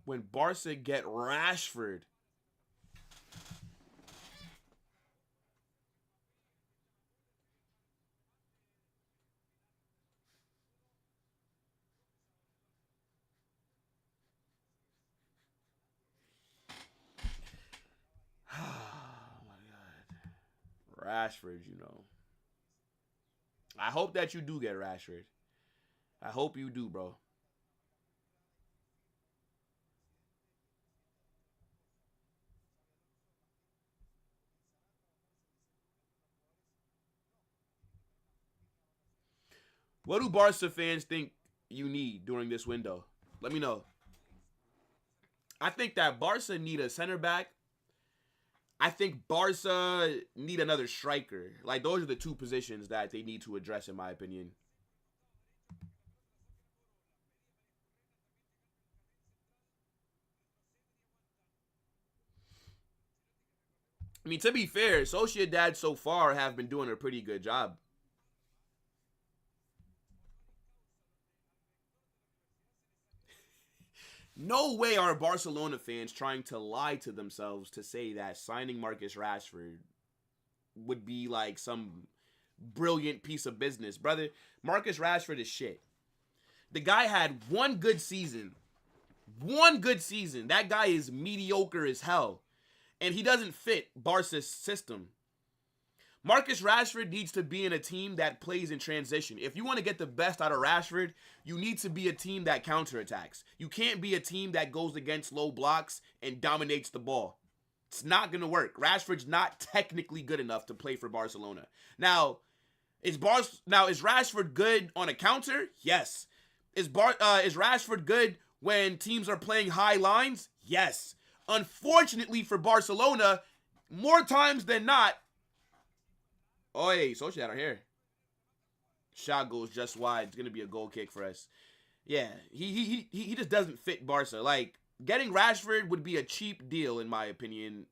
When Barca get Rashford. Oh my God. Rashford, you know. I hope that you do get Rashford. I hope you do, bro. What do Barca fans think you need during this window? Let me know. I think that Barca need a center back. I think Barca need another striker. Like, those are the two positions that they need to address, in my opinion. I mean, to be fair, Sociedad so far have been doing a pretty good job. No way are Barcelona fans trying to lie to themselves to say that signing Marcus Rashford would be like some brilliant piece of business. Brother, Marcus Rashford is shit. The guy had one good season. One good season. That guy is mediocre as hell. And he doesn't fit Barca's system. Marcus Rashford needs to be in a team that plays in transition. If you want to get the best out of Rashford, you need to be a team that counterattacks. You can't be a team that goes against low blocks and dominates the ball. It's not going to work. Rashford's not technically good enough to play for Barcelona. Now, is Rashford good on a counter? Yes. Is Rashford good when teams are playing high lines? Yes. Unfortunately for Barcelona, more times than not, oh, hey, Sociedad are here. Shot goes just wide. It's going to be a goal kick for us. Yeah, he just doesn't fit Barca. Like, getting Rashford would be a cheap deal, in my opinion.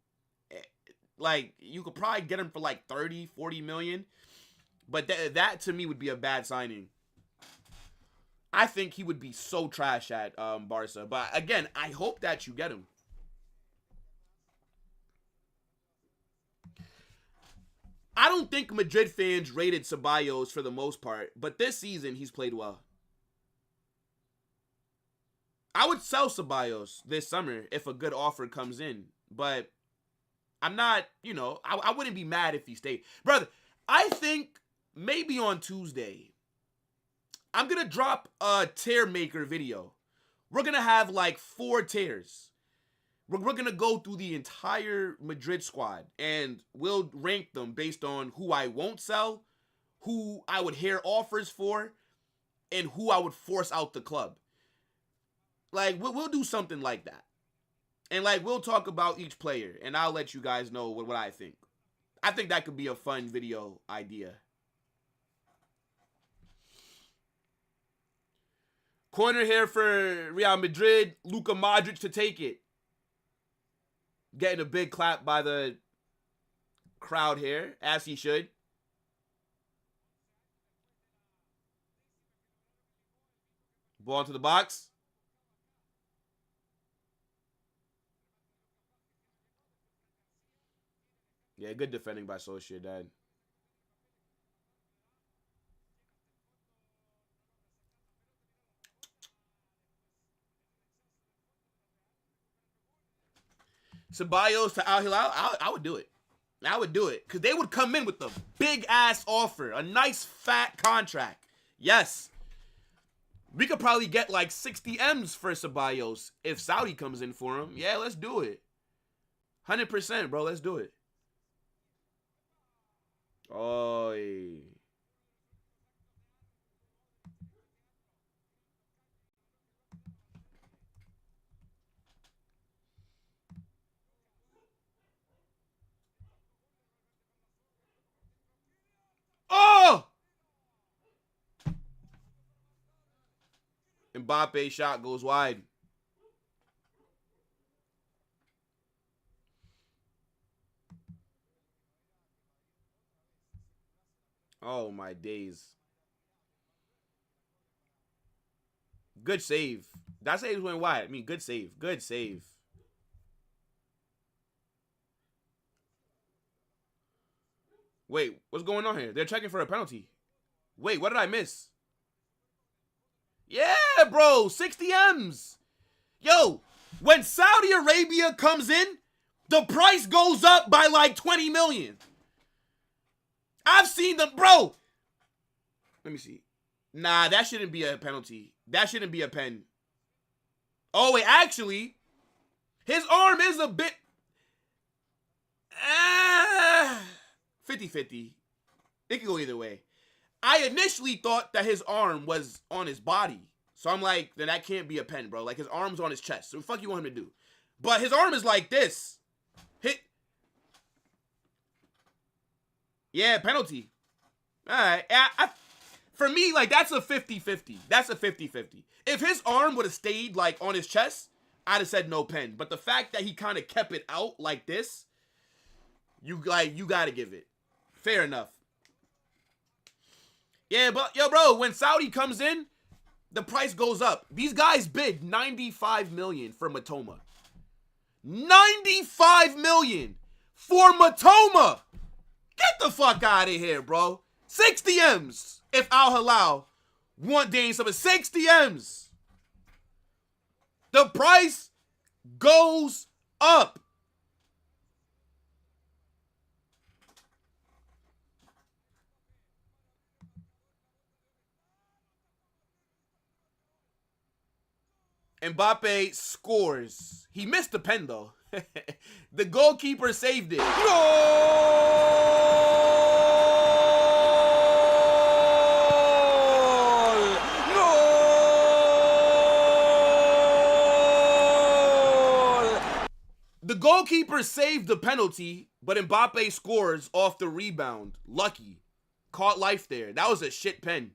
Like, you could probably get him for like 30, 40 million. But that to me would be a bad signing. I think he would be so trash at Barca. But again, I hope that you get him. I don't think Madrid fans rated Ceballos for the most part, but this season he's played well. I would sell Ceballos this summer if a good offer comes in, but I'm not, I wouldn't be mad if he stayed. Brother, I think maybe on Tuesday, I'm going to drop a tier maker video. We're going to have like 4 tiers. We're going to go through the entire Madrid squad, and we'll rank them based on who I won't sell, who I would hear offers for, and who I would force out the club. Like, we'll do something like that. And, like, we'll talk about each player, and I'll let you guys know what I think. I think that could be a fun video idea. Corner here for Real Madrid. Luka Modric to take it. Getting a big clap by the crowd here, as he should. Ball into the box. Yeah, good defending by Sociedad. Ceballos to Al Hilal, I would do it. I would do it. Because they would come in with a big-ass offer. A nice, fat contract. Yes. We could probably get like 60 M's for Ceballos if Saudi comes in for him. Yeah, let's do it. 100%, bro. Let's do it. Oh, Mbappe shot goes wide. Oh, my days. Good save. That save went wide. I mean, good save. Good save. Wait, what's going on here? They're checking for a penalty. Wait, what did I miss? Yeah, bro. 60 M's. Yo, when Saudi Arabia comes in, the price goes up by like 20 million. I've seen them, bro. Let me see. Nah, that shouldn't be a penalty. That shouldn't be a pen. Oh, wait, actually, his arm is a bit 50-50. It could go either way. I initially thought that his arm was on his body. So I'm like, then that can't be a pen, bro. Like, his arm's on his chest. So what the fuck you want him to do? But his arm is like this. Hit. Yeah, penalty. All right. For me, like, that's a 50-50. That's a 50-50. If his arm would have stayed, like, on his chest, I'd have said no pen. But the fact that he kind of kept it out like this, you got to give it. Fair enough. Yeah, but, yo, bro, when Saudi comes in, the price goes up. These guys bid $95 million for Matoma. $95 million for Matoma. Get the fuck out of here, bro. 60 M's if Al Hilal want Dane Summer. 60 M's. The price goes up. Mbappe scores. He missed the pen, though. The goalkeeper saved it. The goalkeeper saved the penalty, but Mbappe scores off the rebound. Lucky. Caught life there. That was a shit pen.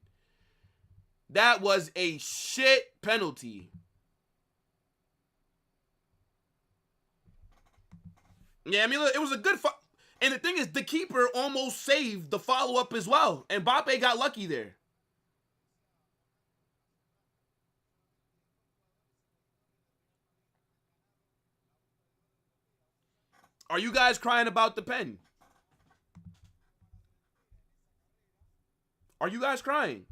That was a shit penalty. Yeah, I mean, look, it was a good... And the thing is, the keeper almost saved the follow-up as well. And Mbappe got lucky there. Are you guys crying about the pen? Are you guys crying?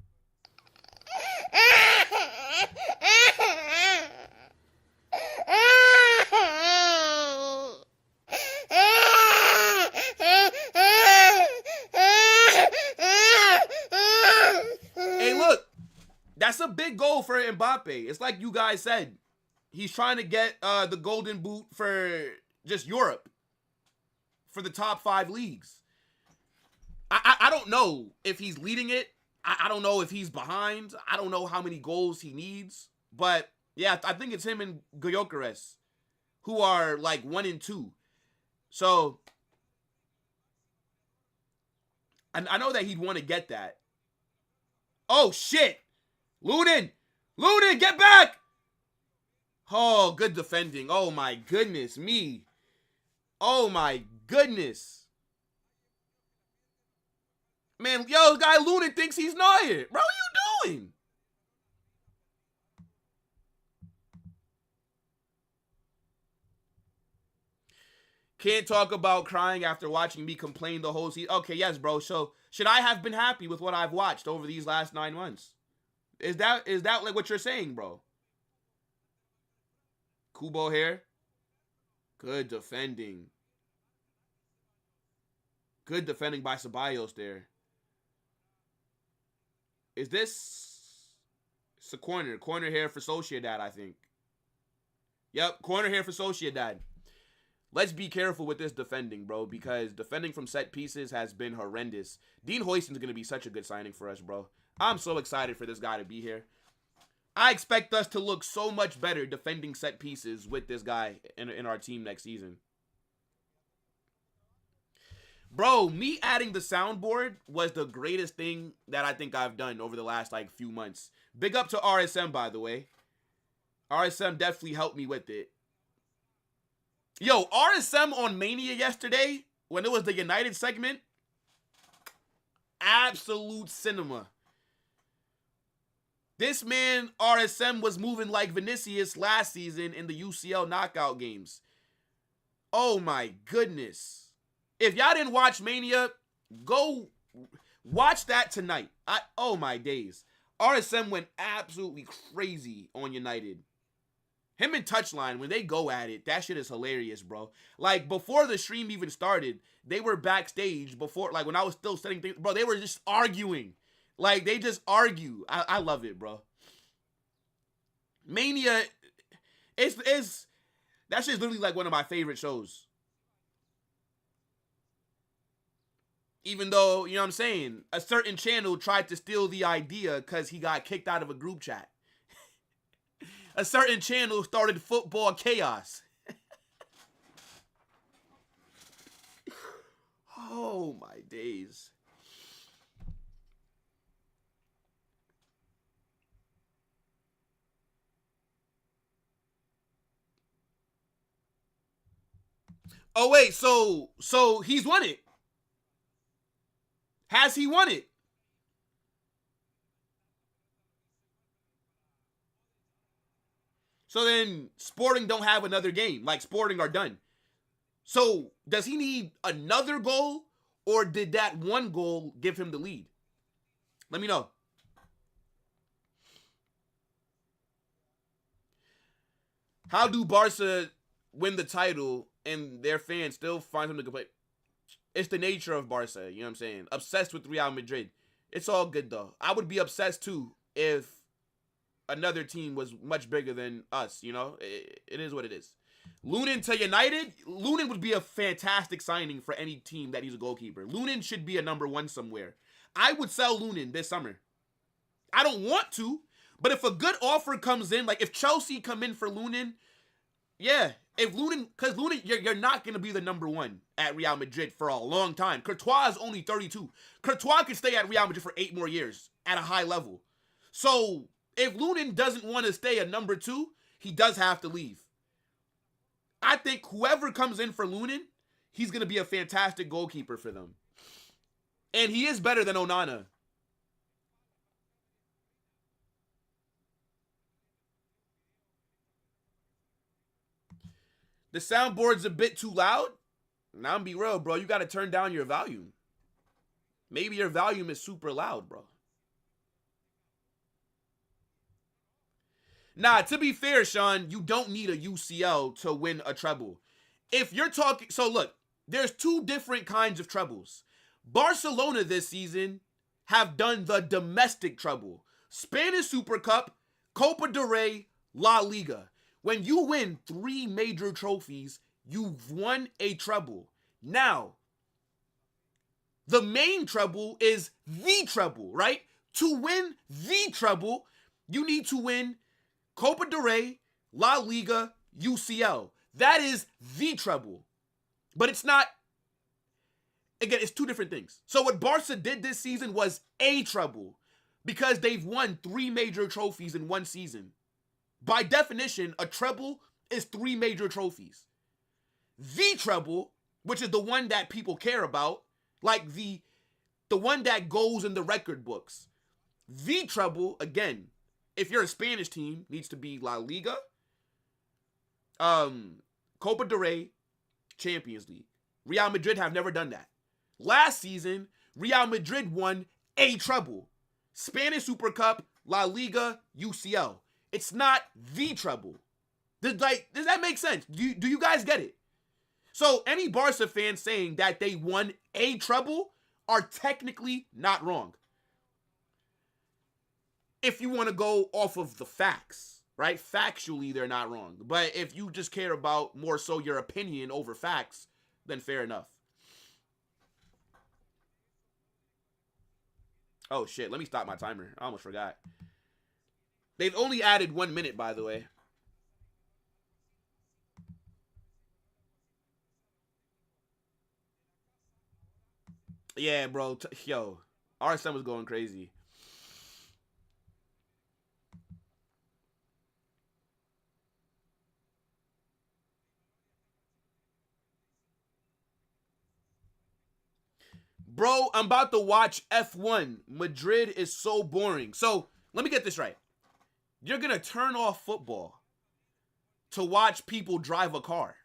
Hey, look. That's a big goal for Mbappe. It's like you guys said. He's trying to get the golden boot for just Europe. For the top 5 leagues. I don't know if he's leading it. I don't know if he's behind. I don't know how many goals he needs. But, yeah, I think it's him and Gyökeres who are, like, 1 and 2. So, I know that he'd want to get that. Oh, shit. Lunin, get back. Oh, good defending. Oh, my goodness me. Oh, my goodness. Man, yo, guy Lunin thinks he's Neuer. Bro, what are you doing? Can't talk about crying after watching me complain the whole season. Okay, yes, bro. So, should I have been happy with what I've watched over these last 9 months? Is that like what you're saying, bro? Kubo here. Good defending. Good defending by Ceballos there. Is this... It's a corner. Corner here for Sociedad, I think. Yep, corner here for Sociedad. Let's be careful with this defending, bro, because defending from set pieces has been horrendous. Dean Huijsen's going to be such a good signing for us, bro. I'm so excited for this guy to be here. I expect us to look so much better defending set pieces with this guy in our team next season. Bro, me adding the soundboard was the greatest thing that I think I've done over the last like few months. Big up to RSM, by the way. RSM definitely helped me with it. Yo, RSM on Mania yesterday, when it was the United segment, absolute cinema. This man, RSM, was moving like Vinicius last season in the UCL knockout games. Oh my goodness. If y'all didn't watch Mania, go watch that tonight. Oh my days. RSM went absolutely crazy on United. Him and Touchline, when they go at it, that shit is hilarious, bro. Like, before the stream even started, they were backstage before, like, when I was still setting things, bro, they were just arguing. Like, they just argue. I love it, bro. Mania, that shit's literally like one of my favorite shows. Even though, you know what I'm saying, a certain channel tried to steal the idea because he got kicked out of a group chat. A certain channel started football chaos. Oh my days. Oh wait, so he's won it. Has he won it? So then Sporting don't have another game. Like, Sporting are done. So does he need another goal, or did that one goal give him the lead? Let me know. How do Barca win the title and their fans still find something to complain? It's the nature of Barca, you know what I'm saying? Obsessed with Real Madrid. It's all good, though. I would be obsessed, too, if another team was much bigger than us, you know? It is what it is. Lunin to United, Lunin would be a fantastic signing for any team that needs a goalkeeper. Lunin should be a number one somewhere. I would sell Lunin this summer. I don't want to, but if a good offer comes in, like if Chelsea come in for Lunin, yeah. If Lunin, because Lunin, you're not going to be the number one at Real Madrid for a long time. Courtois is only 32. Courtois could stay at Real Madrid for 8 more years at a high level. So if Lunin doesn't want to stay at number 2, he does have to leave. I think whoever comes in for Lunin, he's going to be a fantastic goalkeeper for them. And he is better than Onana. The soundboard's a bit too loud. Now I'm be real, bro. You got to turn down your volume. Maybe your volume is super loud, bro. Nah, to be fair, Sean, you don't need a UCL to win a treble. If you're talking... So, look, there's 2 different kinds of trebles. Barcelona this season have done the domestic treble. Spanish Super Cup, Copa del Rey, La Liga. When you win 3 major trophies, you've won a treble. Now, the main treble is the treble, right? To win the treble, you need to win Copa del Rey, La Liga, UCL. That is the treble. But it's not, again, it's 2 different things. So what Barca did this season was a treble because they've won 3 major trophies in one season. By definition, a treble is 3 major trophies. The treble, which is the one that people care about, like the one that goes in the record books. The treble, again, if you're a Spanish team, needs to be La Liga, Copa del Rey, Champions League. Real Madrid have never done that. Last season, Real Madrid won a treble. Spanish Super Cup, La Liga, UCL. It's not the treble. Does that make sense? Do you guys get it? So any Barca fans saying that they won a treble are technically not wrong. If you want to go off of the facts, right? Factually, they're not wrong. But if you just care about more so your opinion over facts, then fair enough. Oh, shit. Let me stop my timer. I almost forgot. They've only added 1 minute, by the way. Yeah, bro. Yo, RSM was going crazy. Bro, I'm about to watch F1. Madrid is so boring. So, let me get this right. You're going to turn off football to watch people drive a car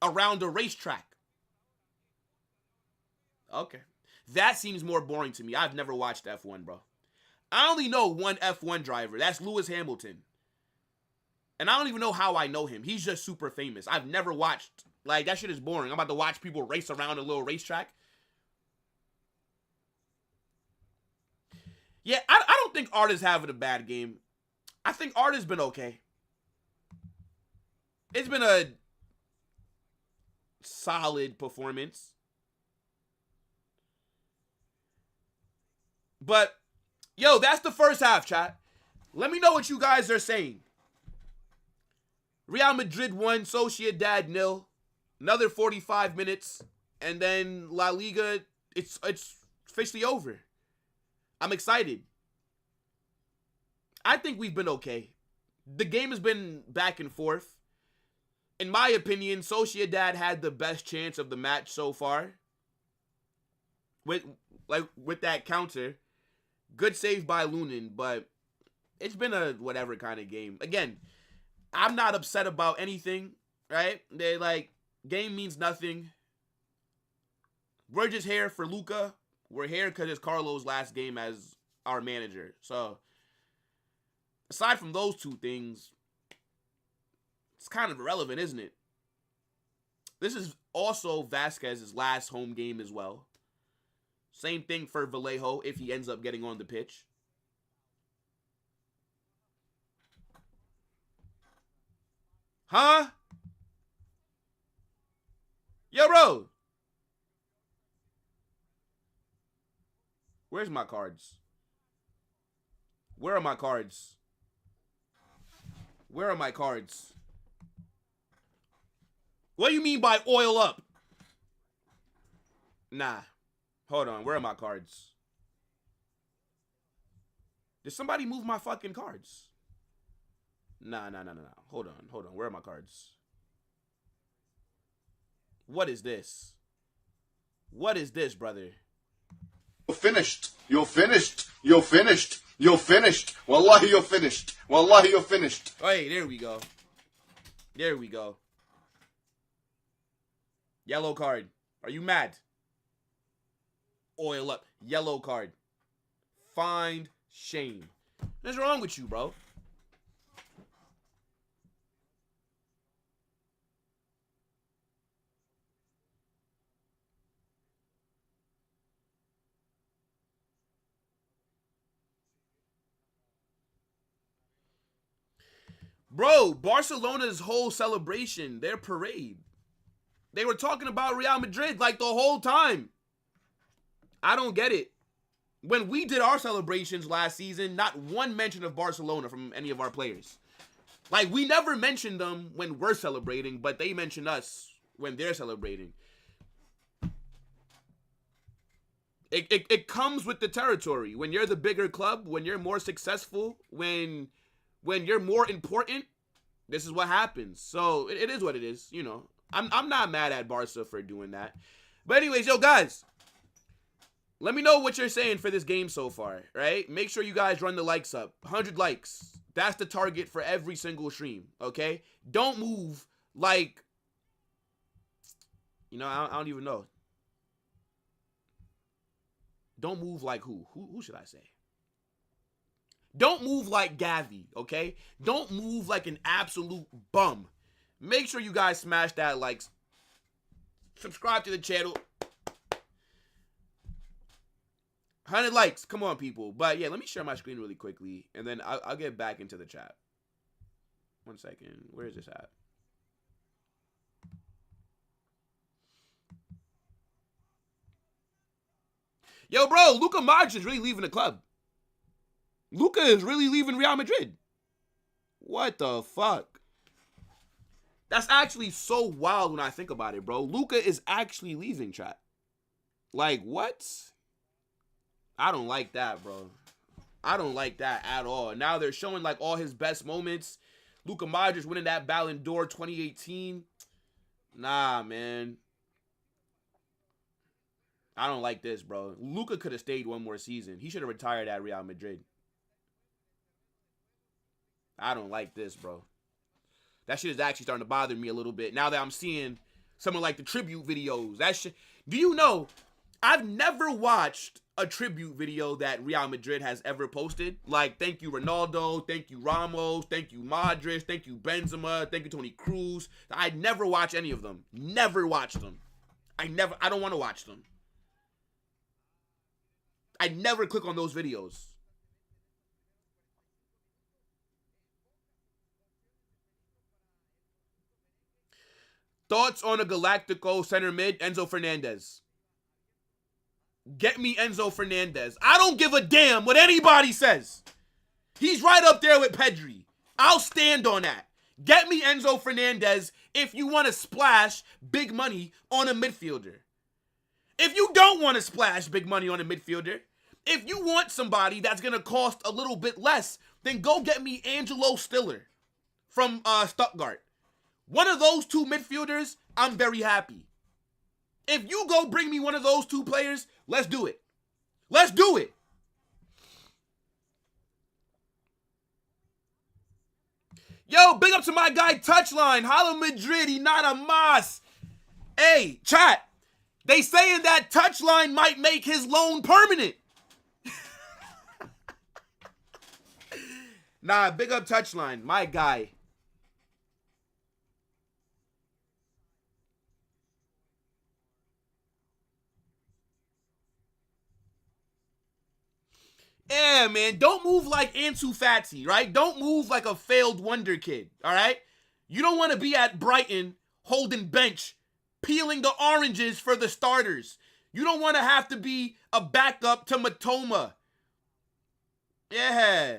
around a racetrack. Okay. That seems more boring to me. I've never watched F1, bro. I only know one F1 driver. That's Lewis Hamilton. And I don't even know how I know him. He's just super famous. I've never watched. Like, that shit is boring. I'm about to watch people race around a little racetrack. Yeah, I don't think Art is having a bad game. I think Art has been okay. It's been a solid performance. But, yo, that's the first half, chat. Let me know what you guys are saying. Real Madrid 1, Sociedad 0. Another 45 minutes. And then La Liga, it's officially over. I'm excited. I think we've been okay. The game has been back and forth. In my opinion, Sociedad had the best chance of the match so far. With that counter. Good save by Lunin, but it's been a whatever kind of game. Again, I'm not upset about anything, right? They game means nothing. We're just here for Luca. We're here because it's Carlo's last game as our manager. So, aside from those two things, it's kind of irrelevant, isn't it? This is also Vasquez's last home game as well. Same thing for Vallejo if he ends up getting on the pitch. Huh? Yo, bro. Where's my cards? Where are my cards? Where are my cards? What do you mean by oil up? Nah. Hold on. Where are my cards? Did somebody move my fucking cards? Nah. Hold on. Where are my cards? What is this? What is this, brother? You're finished. You're finished. You're finished. You're finished. Wallahi, you're finished. Wallahi, you're finished. Hey, there we go. There we go. Yellow card. Are you mad? Oil up. Yellow card. Find shame. What's wrong with you, bro? Bro, Barcelona's whole celebration, their parade. They were talking about Real Madrid like the whole time. I don't get it. When we did our celebrations last season, not one mention of Barcelona from any of our players. Like, we never mentioned them when we're celebrating, but they mention us when they're celebrating. It comes with the territory. When you're the bigger club, when you're more successful, when you're more important, this is what happens. So, it is what it is, you know. I'm not mad at Barca for doing that. But anyways, yo, guys, let me know what you're saying for this game so far, right? Make sure you guys run the likes up. 100 likes. That's the target for every single stream, okay? Don't move like, you know, I don't even know. Don't move like who? Who should I say? Don't move like Gavi, okay? Don't move like an absolute bum. Make sure you guys smash that like. Subscribe to the channel. 100 likes. Come on, people. But yeah, let me share my screen really quickly, and then I'll get back into the chat. 1 second. Where is this at? Yo, bro, Luka Modric is really leaving the club. Luka is really leaving Real Madrid. What the fuck? That's actually so wild when I think about it, bro. Luka is actually leaving, chat. Like, what? I don't like that, bro. I don't like that at all. Now they're showing, like, all his best moments. Luka Modric winning that Ballon d'Or 2018. Nah, man. I don't like this, bro. Luka could have stayed one more season. He should have retired at Real Madrid. I don't like this, bro. That shit is actually starting to bother me a little bit. Now that I'm seeing some of, like, the tribute videos. That shit. Do you know, I've never watched a tribute video that Real Madrid has ever posted. Like, thank you Ronaldo, thank you Ramos, thank you Modric, thank you Benzema, thank you Toni Kroos. I never watch any of them. Never watch them. I don't want to watch them. I never click on those videos. Thoughts on a Galactico center mid, Enzo Fernandez. Get me Enzo Fernandez. I don't give a damn what anybody says. He's right up there with Pedri. I'll stand on that. Get me Enzo Fernandez if you want to splash big money on a midfielder. If you don't want to splash big money on a midfielder, if you want somebody that's going to cost a little bit less, then go get me Angelo Stiller from Stuttgart. One of those two midfielders, I'm very happy. If you go bring me one of those two players, let's do it. Let's do it. Yo, big up to my guy Touchline. Hala Madrid y nada más. Hey, chat. They saying that Touchline might make his loan permanent. Nah, big up Touchline. My guy. Yeah, man, don't move like Ansu Fati, right? Don't move like a failed wonder kid, all right? You don't want to be at Brighton holding bench, peeling the oranges for the starters. You don't want to have to be a backup to Matoma. Yeah.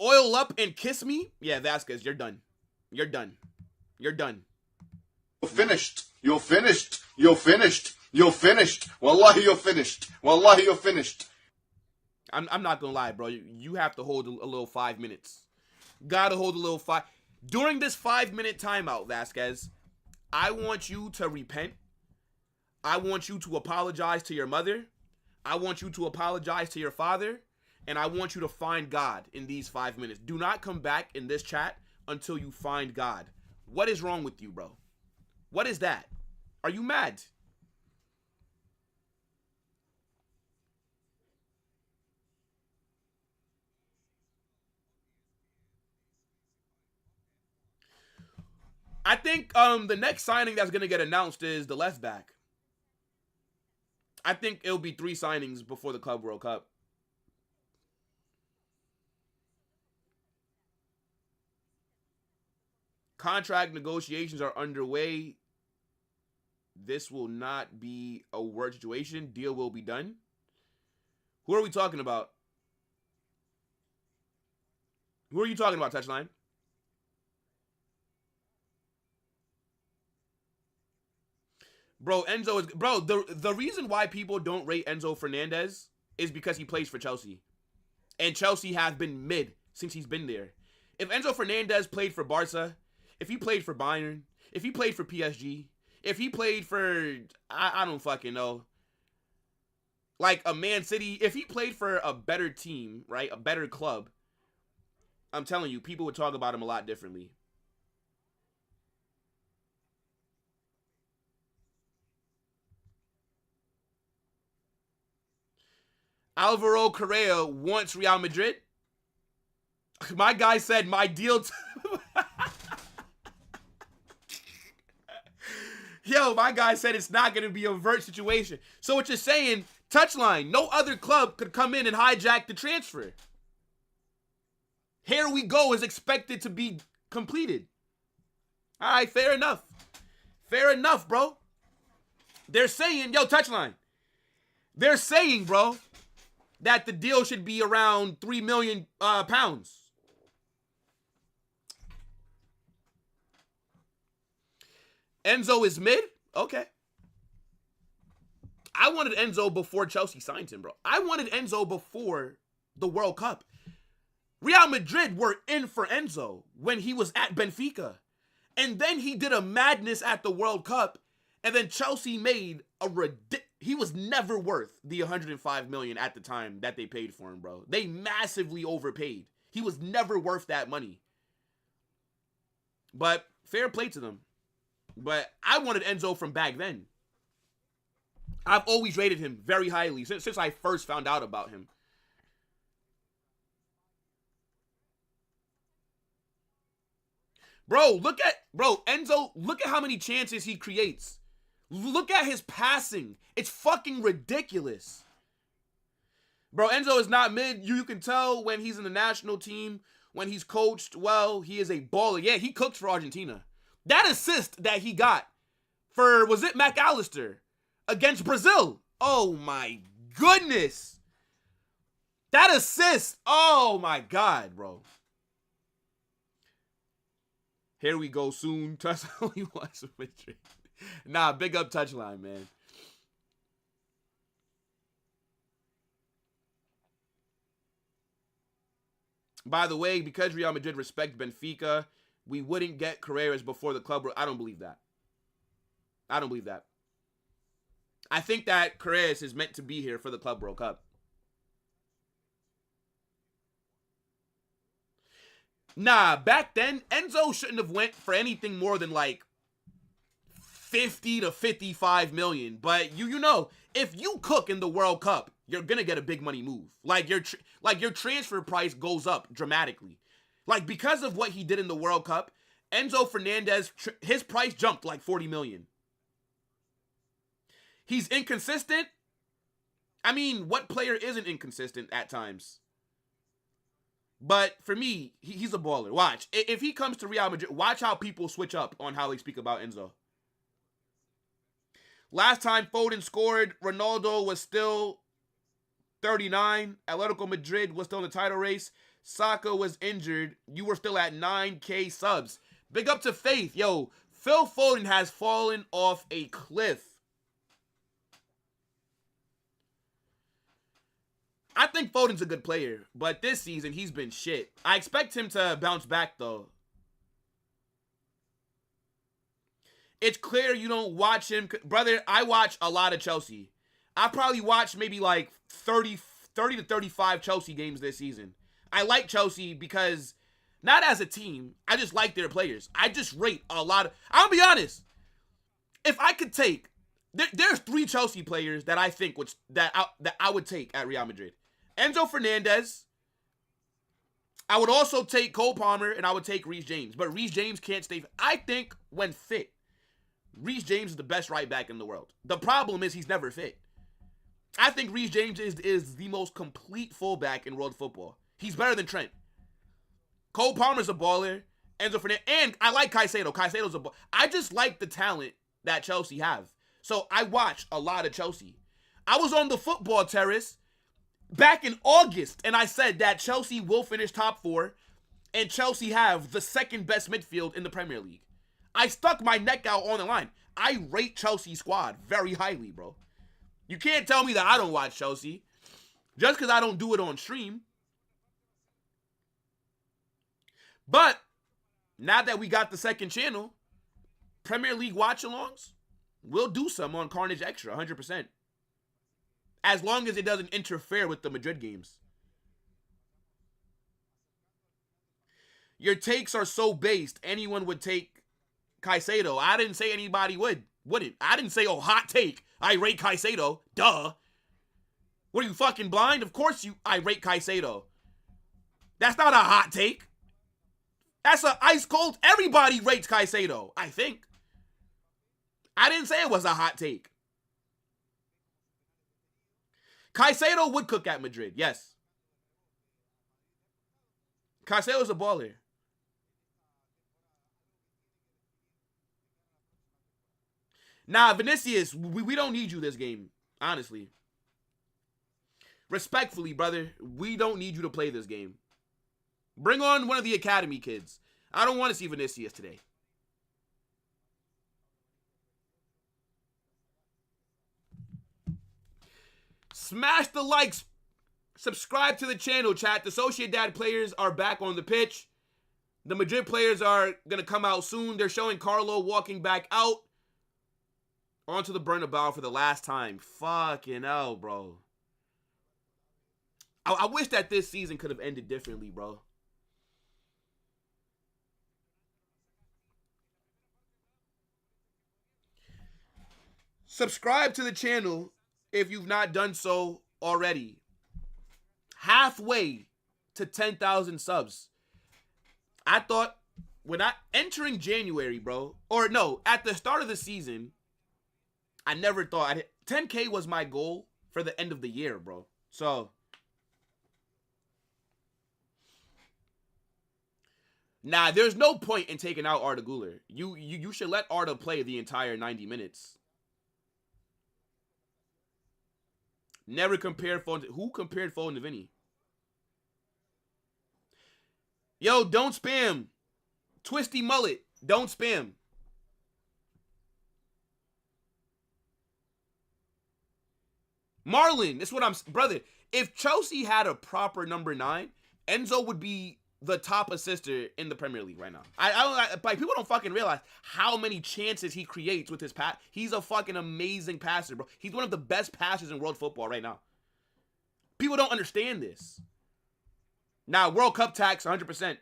Oil up and kiss me? Yeah, Vasquez, you're done. You're done. You're done. You're finished. You're finished. You're finished. You're finished. Wallahi, you're finished. Wallahi, you're finished. I'm not gonna lie, bro. You have to hold a little 5 minutes. Gotta hold a little 5. During this 5-minute timeout, Vasquez, I want you to repent. I want you to apologize to your mother. I want you to apologize to your father. And I want you to find God in these 5 minutes. Do not come back in this chat until you find God. What is wrong with you, bro? What is that? Are you mad? I think the next signing that's going to get announced is the left back. I think it'll be 3 signings before the Club World Cup. Contract negotiations are underway. This will not be a word situation. Deal will be done. Who are we talking about? Who are you talking about, Touchline? Bro, Enzo is... Bro, the reason why people don't rate Enzo Fernandez is because he plays for Chelsea. And Chelsea have been mid since he's been there. If Enzo Fernandez played for Barca, if he played for Bayern, if he played for PSG, if he played for... I don't fucking know. Like a Man City, if he played for a better team, right? A better club, I'm telling you, people would talk about him a lot differently. Alvaro Correa wants Real Madrid. My guy said my deal... Yo, my guy said it's not going to be a vert situation. So what you're saying, Touchline, no other club could come in and hijack the transfer. Here we go is expected to be completed. All right, fair enough. Fair enough, bro. They're saying, yo, Touchline. They're saying, bro, that the deal should be around £3 million pounds. Enzo is mid? Okay. I wanted Enzo before Chelsea signed him, bro. I wanted Enzo before the World Cup. Real Madrid were in for Enzo when he was at Benfica. And then he did a madness at the World Cup. And then Chelsea made a he was never worth the 105 million at the time that they paid for him, bro. They massively overpaid. He was never worth that money. But fair play to them. But I wanted Enzo from back then. I've always rated him very highly since I first found out about him. Bro, Enzo, look at how many chances he creates. Look at his passing. It's fucking ridiculous. Bro, Enzo is not mid. You can tell when he's in the national team, when he's coached well, he is a baller. Yeah, he cooked for Argentina. That assist that he got for, was it McAllister, against Brazil? Oh my goodness. That assist. Oh my God, bro. Here we go soon. Touch only once with Madrid. Nah, big up touchline, man. By the way, because Real Madrid respect Benfica, we wouldn't get Carreras before the club. I don't believe that. I don't believe that. I think that Carreras is meant to be here for the Club World Cup. Nah, back then, Enzo shouldn't have went for anything more than like 50 to 55 million. But you know, if you cook in the World Cup, you're gonna get a big money move. Like your transfer price goes up dramatically. Like because of what he did in the World Cup, Enzo Fernandez, his price jumped like 40 million. He's inconsistent. I mean, what player isn't inconsistent at times? But for me, he's a baller. Watch. If he comes to Real Madrid, watch how people switch up on how they speak about Enzo. Last time Foden scored, Ronaldo was still 39. Atletico Madrid was still in the title race. Saka was injured. You were still at 9K subs. Big up to Faith. Yo, Phil Foden has fallen off a cliff. I think Foden's a good player, but this season he's been shit. I expect him to bounce back, though. It's clear you don't watch him. Brother, I watch a lot of Chelsea. I probably watched maybe like 30 to 35 Chelsea games this season. I like Chelsea because, not as a team, I just like their players. I just rate a lot of... I'll be honest. If I could take... There's 3 Chelsea players that I think that I would take at Real Madrid. Enzo Fernandez. I would also take Cole Palmer, and I would take Reece James. But Reece James can't stay... I think when fit, Reece James is the best right back in the world. The problem is he's never fit. I think Reece James is the most complete fullback in world football. He's better than Trent. Cole Palmer's a baller. Enzo Fernandez. And I like Caicedo. Caicedo's a baller. I just like the talent that Chelsea have. So I watch a lot of Chelsea. I was on the football terrace back in August, and I said that Chelsea will finish top 4, and Chelsea have the second best midfield in the Premier League. I stuck my neck out on the line. I rate Chelsea's squad very highly, bro. You can't tell me that I don't watch Chelsea just because I don't do it on stream. But now that we got the second channel, Premier League watch-alongs, we'll do some on Carnage Extra, 100%. As long as it doesn't interfere with the Madrid games. Your takes are so based, anyone would take Caicedo. I didn't say anybody wouldn't. I didn't say, oh, hot take, I rate Caicedo. Duh. What are you, fucking blind? Of course I rate Caicedo. That's not a hot take. That's a ice cold. Everybody rates Caicedo, I think. I didn't say it was a hot take. Caicedo would cook at Madrid, yes. Caicedo's a baller. Nah, Vinicius, we don't need you this game, honestly. Respectfully, brother, we don't need you to play this game. Bring on one of the academy kids. I don't want to see Vinicius today. Smash the likes. Subscribe to the channel, chat. The Sociedad players are back on the pitch. The Madrid players are going to come out soon. They're showing Carlo walking back out onto the Bernabeu for the last time. Fucking hell, bro. I wish that this season could have ended differently, bro. Subscribe to the channel if you've not done so already. Halfway to 10,000 subs. I thought when entering January, bro, or no, at the start of the season, I never thought 10K was my goal for the end of the year, bro. So nah, there's no point in taking out Arda Güler. You should let Arda play the entire 90 minutes. Never compared Foden. Who compared Foden to Vinny? Yo, don't spam. Twisty mullet. Don't spam. Marlon, that's what I'm... Brother, if Chelsea had a proper number 9, Enzo would be the top assister in the Premier League right now. Like, people don't fucking realize how many chances he creates with his pass. He's a fucking amazing passer, bro. He's one of the best passers in world football right now. People don't understand this. Now, World Cup tax, 100%.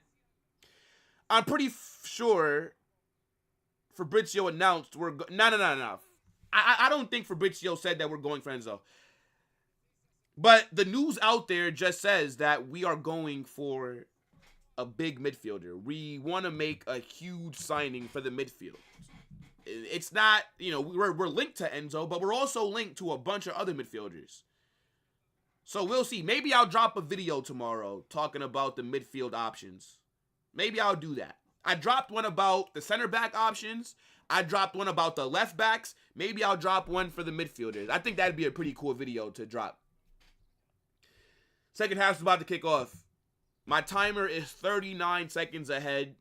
I'm pretty sure Fabrizio announced we're... No. I don't think Fabrizio said that we're going for Enzo. But the news out there just says that we are going for a big midfielder. We want to make a huge signing for the midfield. It's not, you know, we're linked to Enzo, but we're also linked to a bunch of other midfielders. So we'll see. Maybe I'll drop a video tomorrow talking about the midfield options. Maybe I'll do that. I dropped one about the center back options. I dropped one about the left backs. Maybe I'll drop one for the midfielders. I think that'd be a pretty cool video to drop. Second half's about to kick off. My timer is 39 seconds ahead.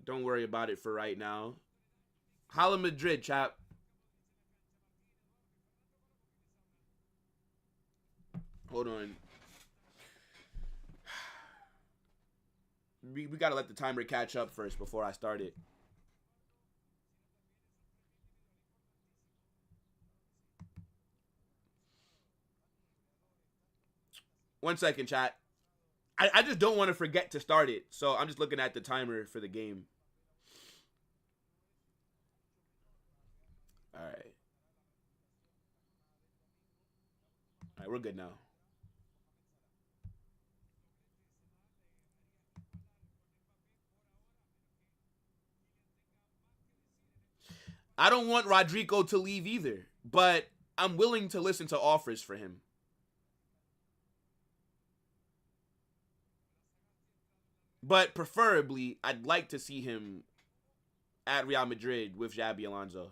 Don't worry about it for right now. Hala Madrid, chap. Hold on. We got to let the timer catch up first before I start it. One second, chat. I just don't want to forget to start it. So I'm just looking at the timer for the game. All right. All right, we're good now. I don't want Rodrigo to leave either, but I'm willing to listen to offers for him. But preferably, I'd like to see him at Real Madrid with Xabi Alonso.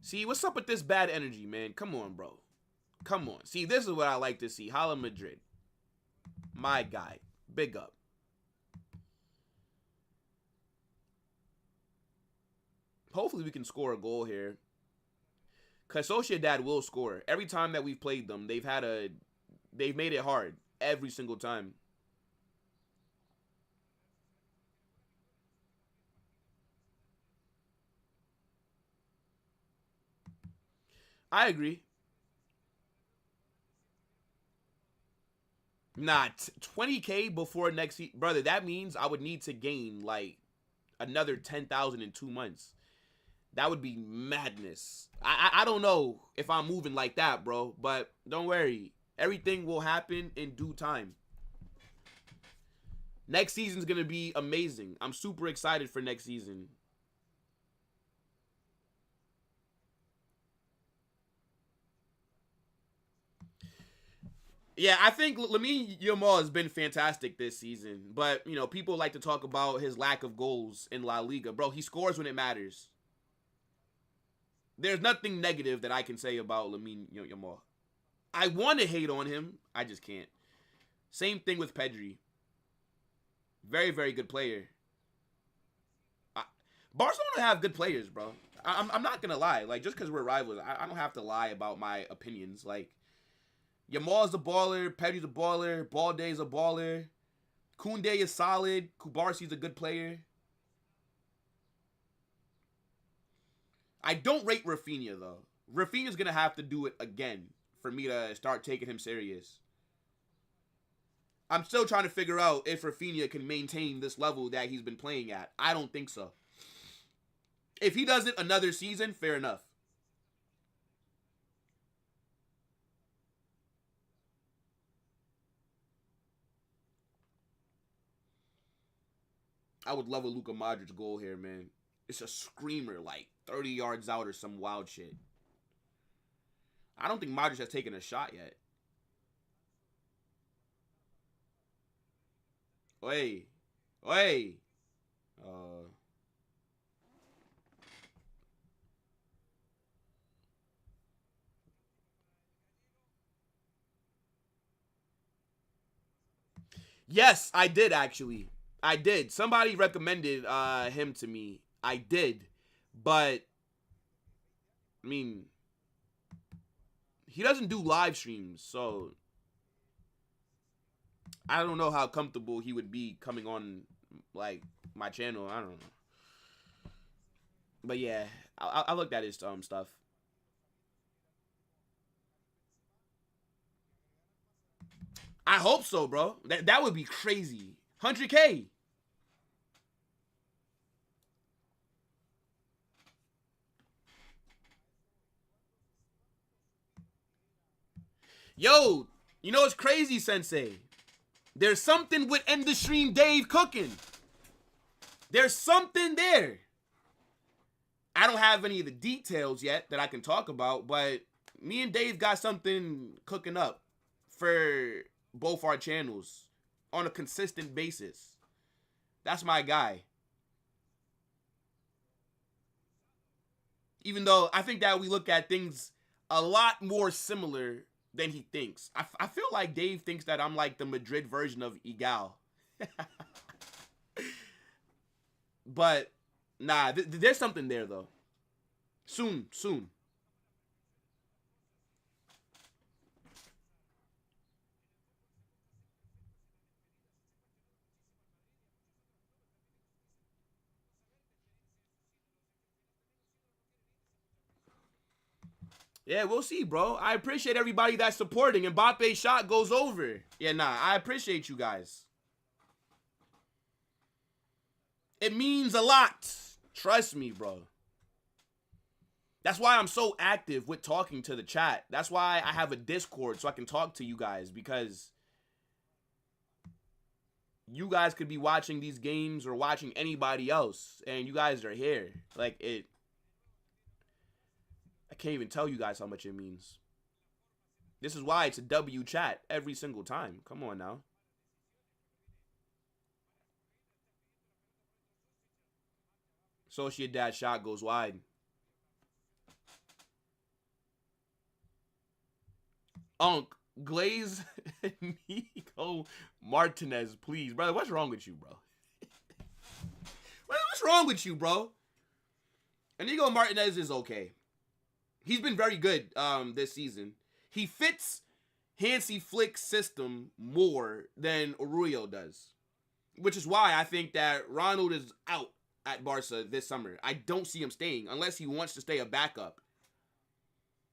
See, what's up with this bad energy, man? Come on, bro. Come on. See, this is what I like to see. Hala Madrid. My guy. Big up. Hopefully we can score a goal here. Because Sociedad will score. Every time that we've played them, they've made it hard. Every single time. I agree. Not 20K before next season. Brother, that means I would need to gain like another 10,000 in 2 months. That would be madness. I don't know if I'm moving like that, bro. But don't worry. Everything will happen in due time. Next season's going to be amazing. I'm super excited for next season. Yeah, I think Lamine Yamal has been fantastic this season. But, you know, people like to talk about his lack of goals in La Liga. Bro, he scores when it matters. There's nothing negative that I can say about Lamine Yamal. I want to hate on him. I just can't. Same thing with Pedri. Very, very good player. Barcelona have good players, bro. I'm not going to lie. Like, just because we're rivals, I don't have to lie about my opinions. Like, Yamal's a baller. Pedri's a baller. Balde's a baller. Koundé is solid. Kubarsi's a good player. I don't rate Rafinha, though. Rafinha's going to have to do it again for me to start taking him serious. I'm still trying to figure out if Rafinha can maintain this level that he's been playing at. I don't think so. If he does it another season, fair enough. I would love a Luka Modric goal here, man. It's a screamer, like 30 yards out or some wild shit. I don't think Modric has taken a shot yet. Oi. Oi. Yes, I did actually. I did. Somebody recommended him to me. I did. But I mean, he doesn't do live streams, so I don't know how comfortable he would be coming on like my channel. I don't know. But yeah, I looked at his stuff. I hope so, bro. That would be crazy. 100K. Yo, you know what's crazy, Sensei? There's something with End the Stream Dave cooking. There's something there. I don't have any of the details yet that I can talk about, but me and Dave got something cooking up for both our channels on a consistent basis. That's my guy. Even though I think that we look at things a lot more similar than he thinks. I feel like Dave thinks that I'm like the Madrid version of Igal. But, nah, there's something there, though. Soon. Yeah, we'll see, bro. I appreciate everybody that's supporting. Mbappe's shot goes over. Yeah, nah, I appreciate you guys. It means a lot. Trust me, bro. That's why I'm so active with talking to the chat. That's why I have a Discord so I can talk to you guys, because you guys could be watching these games or watching anybody else, and you guys are here. Like, I can't even tell you guys how much it means. This is why it's a W chat every single time. Come on now. Sociedad shot goes wide. Glaze Nico Martinez, please. Brother, what's wrong with you, bro? What's wrong with you, bro? Inigo Martinez is okay. He's been very good this season. He fits Hansi Flick's system more than Arroyo does, which is why I think that Ronald is out at Barca this summer. I don't see him staying unless he wants to stay a backup.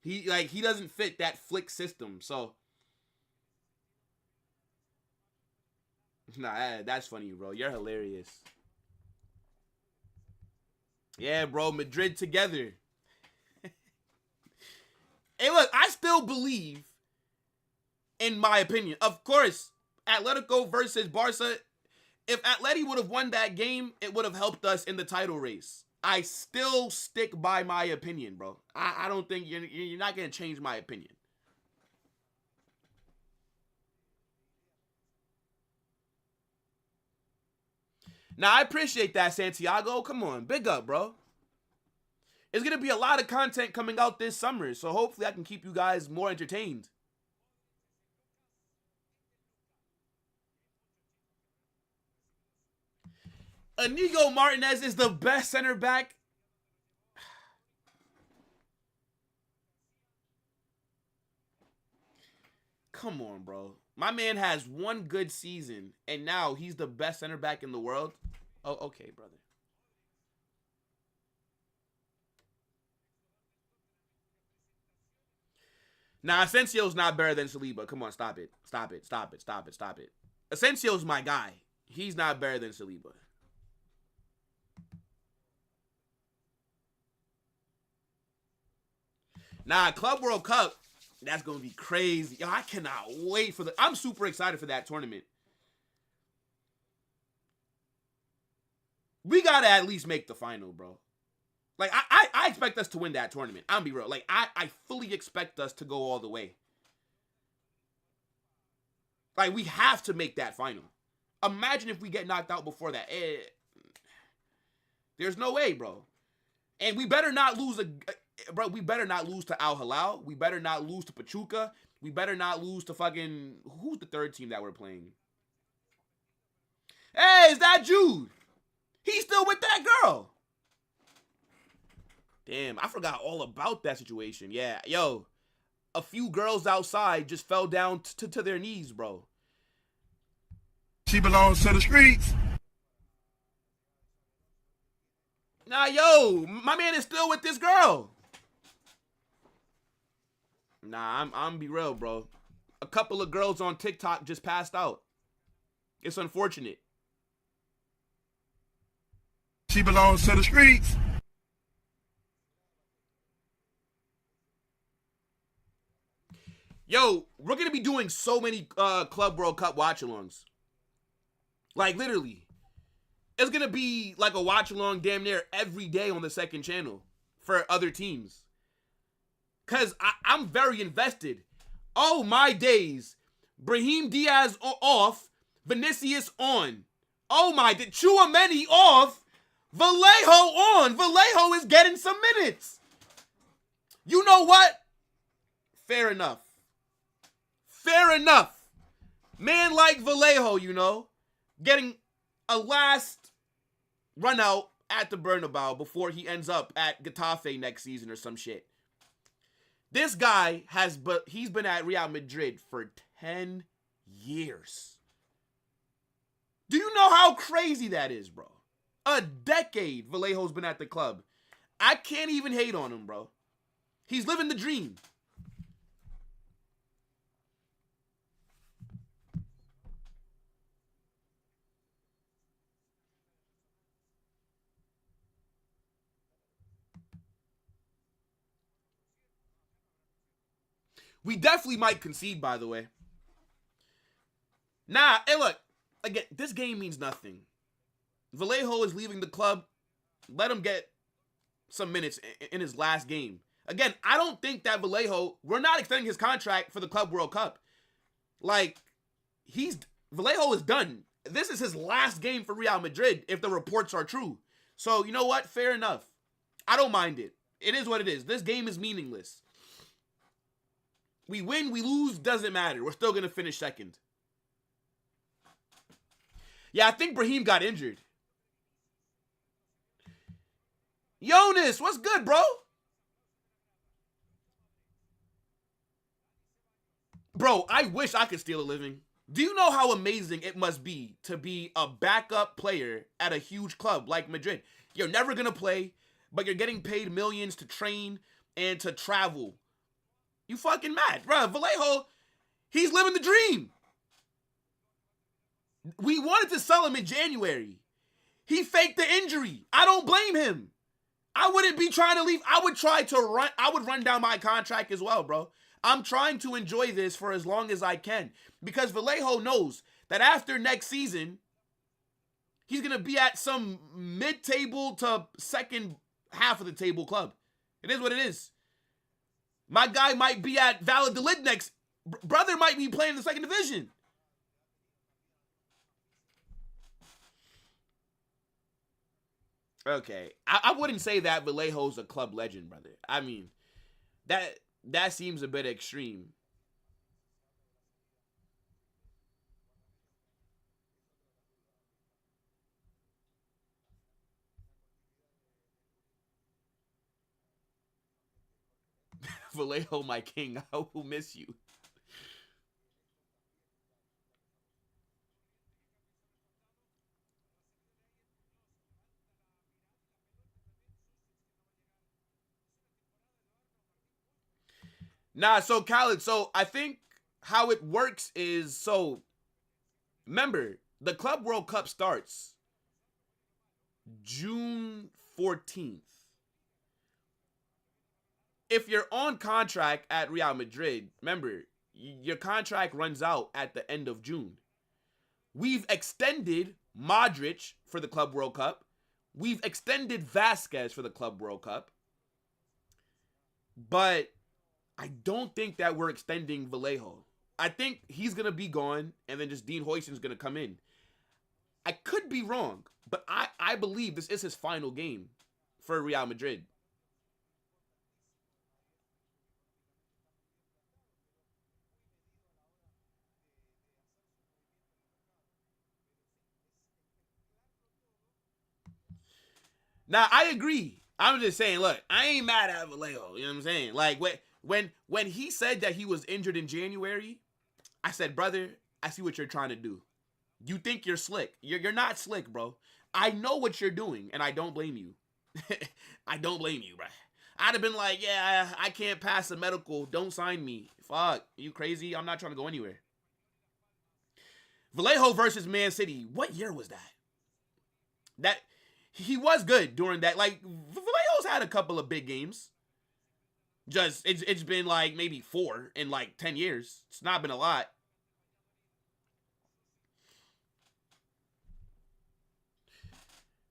He doesn't fit that Flick system, so nah, that's funny, bro. You're hilarious. Yeah, bro, Madrid together. Hey, look, I still believe, in my opinion, of course, Atletico versus Barca, if Atleti would have won that game, it would have helped us in the title race. I still stick by my opinion, bro. I don't think you're not going to change my opinion. Now, I appreciate that, Santiago. Come on, big up, bro. There's going to be a lot of content coming out this summer, so hopefully I can keep you guys more entertained. Inigo Martinez is the best center back. Come on, bro. My man has one good season, and now he's the best center back in the world. Oh, okay, brother. Nah, Asensio's not better than Saliba. Come on, stop it. Stop it. Stop it. Stop it. Stop it. Asensio's my guy. He's not better than Saliba. Nah, Club World Cup, that's going to be crazy. Yo, I cannot wait for I'm super excited for that tournament. We got to at least make the final, bro. Like, I expect us to win that tournament. I'm be real. Like, I fully expect us to go all the way. Like, we have to make that final. Imagine if we get knocked out before that. There's no way, bro. And we better not lose bro, we better not lose to Al Hilal. We better not lose to Pachuca. We better not lose to fucking... Who's the third team that we're playing? Hey, is that Jude? He's still with that girl. Damn, I forgot all about that situation. Yeah, yo. A few girls outside just fell down to their knees, bro. She belongs to the streets. Nah, yo, my man is still with this girl. Nah, I'm be real, bro. A couple of girls on TikTok just passed out. It's unfortunate. She belongs to the streets. Yo, we're going to be doing so many Club World Cup watch-alongs. Like, literally. It's going to be like a watch-along damn near every day on the second channel for other teams. Because I'm very invested. Oh, my days. Brahim Diaz off. Vinicius on. Oh, my. Chouameni off. Vallejo on. Vallejo is getting some minutes. You know what? Fair enough. Fair enough. Man like Vallejo, you know, getting a last run out at the Bernabeu before he ends up at Getafe next season or some shit. This guy he's been at Real Madrid for 10 years. Do you know how crazy that is, bro? A decade Vallejo's been at the club. I can't even hate on him, bro. He's living the dream. We definitely might concede, by the way. Nah, hey, look. Again, this game means nothing. Vallejo is leaving the club. Let him get some minutes in his last game. Again, I don't think that Vallejo... We're not extending his contract for the Club World Cup. Like, Vallejo is done. This is his last game for Real Madrid, if the reports are true. So, you know what? Fair enough. I don't mind it. It is what it is. This game is meaningless. We win, we lose, doesn't matter. We're still going to finish second. Yeah, I think Brahim got injured. Jonas, what's good, bro? Bro, I wish I could steal a living. Do you know how amazing it must be to be a backup player at a huge club like Madrid? You're never going to play, but you're getting paid millions to train and to travel. You fucking mad, bro. Vallejo, he's living the dream. We wanted to sell him in January. He faked the injury. I don't blame him. I wouldn't be trying to leave. I would run down my contract as well, bro. I'm trying to enjoy this for as long as I can. Because Vallejo knows that after next season, he's going to be at some mid-table to second half of the table club. It is what it is. My guy might be at Valladolid next. Brother might be playing in the second division. Okay. I wouldn't say that Vallejo's a club legend, brother. I mean, that seems a bit extreme. Vallejo, my king, I will miss you. Nah, so Khaled, so I think how it works is, so remember, the Club World Cup starts June 14th. If you're on contract at Real Madrid, remember, your contract runs out at the end of June. We've extended Modric for the Club World Cup. We've extended Vasquez for the Club World Cup. But I don't think that we're extending Vallejo. I think he's going to be gone, and then just Dean Huijsen's going to come in. I could be wrong, but I believe this is his final game for Real Madrid. Now, I agree. I'm just saying, look, I ain't mad at Vallejo. You know what I'm saying? Like, when he said that he was injured in January, I said, brother, I see what you're trying to do. You think you're slick. You're not slick, bro. I know what you're doing, and I don't blame you. I don't blame you, bro. I'd have been like, yeah, I can't pass a medical. Don't sign me. Fuck. You crazy? I'm not trying to go anywhere. Vallejo versus Man City. What year was that? That he was good during that. Like, Vallejo's had a couple of big games. Just, it's been like maybe 4 in like 10 years. It's not been a lot.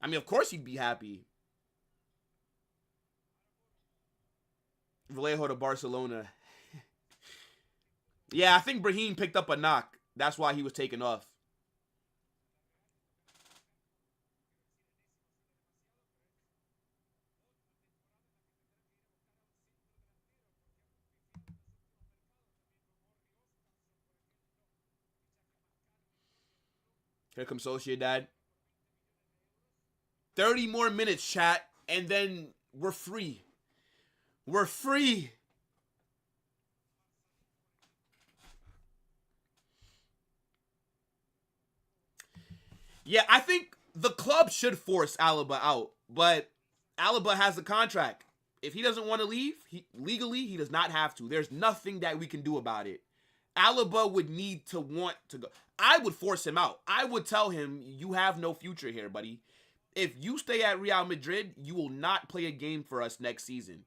I mean, of course he'd be happy. Vallejo to Barcelona. Yeah, I think Brahim picked up a knock. That's why he was taken off. Here comes Sociedad. 30 more minutes, chat, and then we're free. We're free. Yeah, I think the club should force Alaba out, but Alaba has a contract. If he doesn't want to leave, legally, he does not have to. There's nothing that we can do about it. Alaba would need to want to go. I would force him out. I would tell him, you have no future here, buddy. If you stay at Real Madrid, you will not play a game for us next season.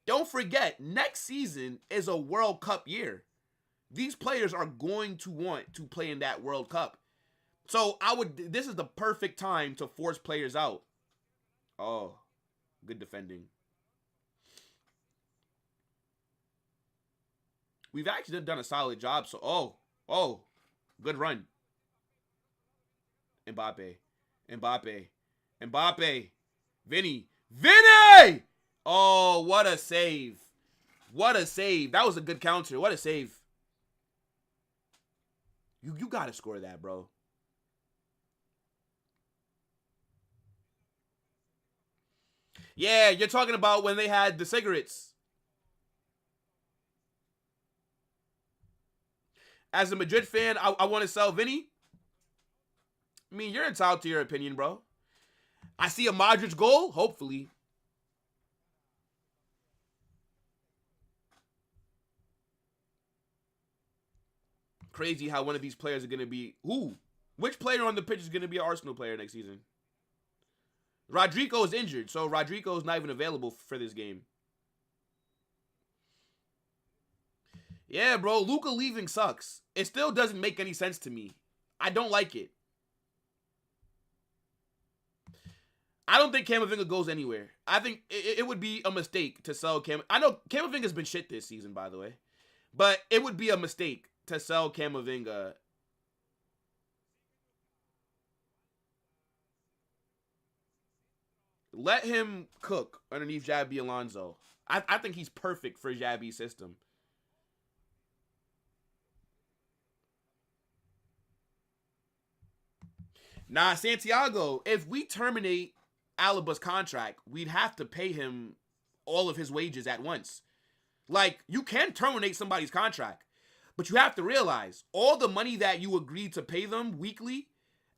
Don't forget, next season is a World Cup year. These players are going to want to play in that World Cup. So this is the perfect time to force players out. Oh, good defending. We've actually done a solid job. So, good run. Mbappe. Vinny. Oh, what a save. That was a good counter. What a save. You got to score that, bro. Yeah, you're talking about when they had the cigarettes. As a Madrid fan, I want to sell Vinny. I mean, you're entitled to your opinion, bro. I see a Modric goal, hopefully. Crazy how one of these players are going to be... Who? Which player on the pitch is going to be an Arsenal player next season? Rodrigo is injured, so Rodrigo is not even available for this game. Yeah, bro, Luka leaving sucks. It still doesn't make any sense to me. I don't like it. I don't think Camavinga goes anywhere. I think it would be a mistake to sell Cam. I know Camavinga's been shit this season, by the way. But it would be a mistake to sell Camavinga. Let him cook underneath Xabi Alonso. I think he's perfect for Xabi's system. Nah, Santiago, if we terminate Alaba's contract, we'd have to pay him all of his wages at once. Like, you can terminate somebody's contract, but you have to realize all the money that you agreed to pay them weekly,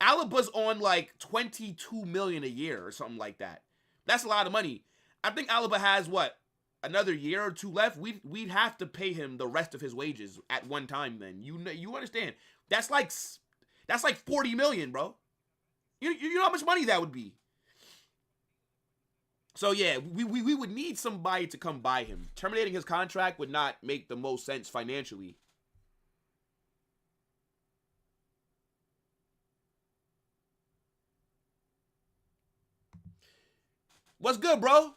Alaba's on like 22 million a year or something like that. That's a lot of money. I think Alaba has what, another year or two left. We'd have to pay him the rest of his wages at one time. Then you understand? That's like 40 million, bro. You know how much money that would be. So yeah, we would need somebody to come buy him. Terminating his contract would not make the most sense financially. What's good, bro?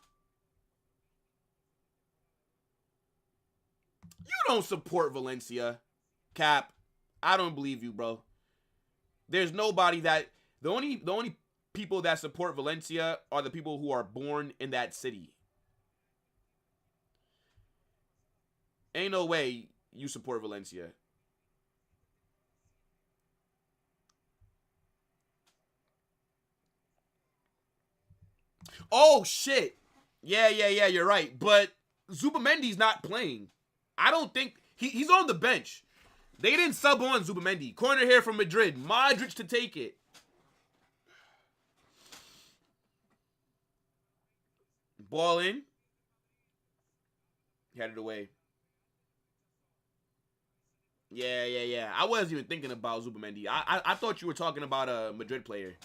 You don't support Valencia, Cap. I don't believe you, bro. There's nobody that the only people that support Valencia are the people who are born in that city. Ain't no way you support Valencia. Oh, shit. Yeah, you're right. But Zubamendi's not playing. I don't think... He's on the bench. They didn't sub on Zubamendi. Corner here from Madrid. Modric to take it. Ball in. Headed away. Yeah. I wasn't even thinking about Zubamendi. I thought you were talking about a Madrid player.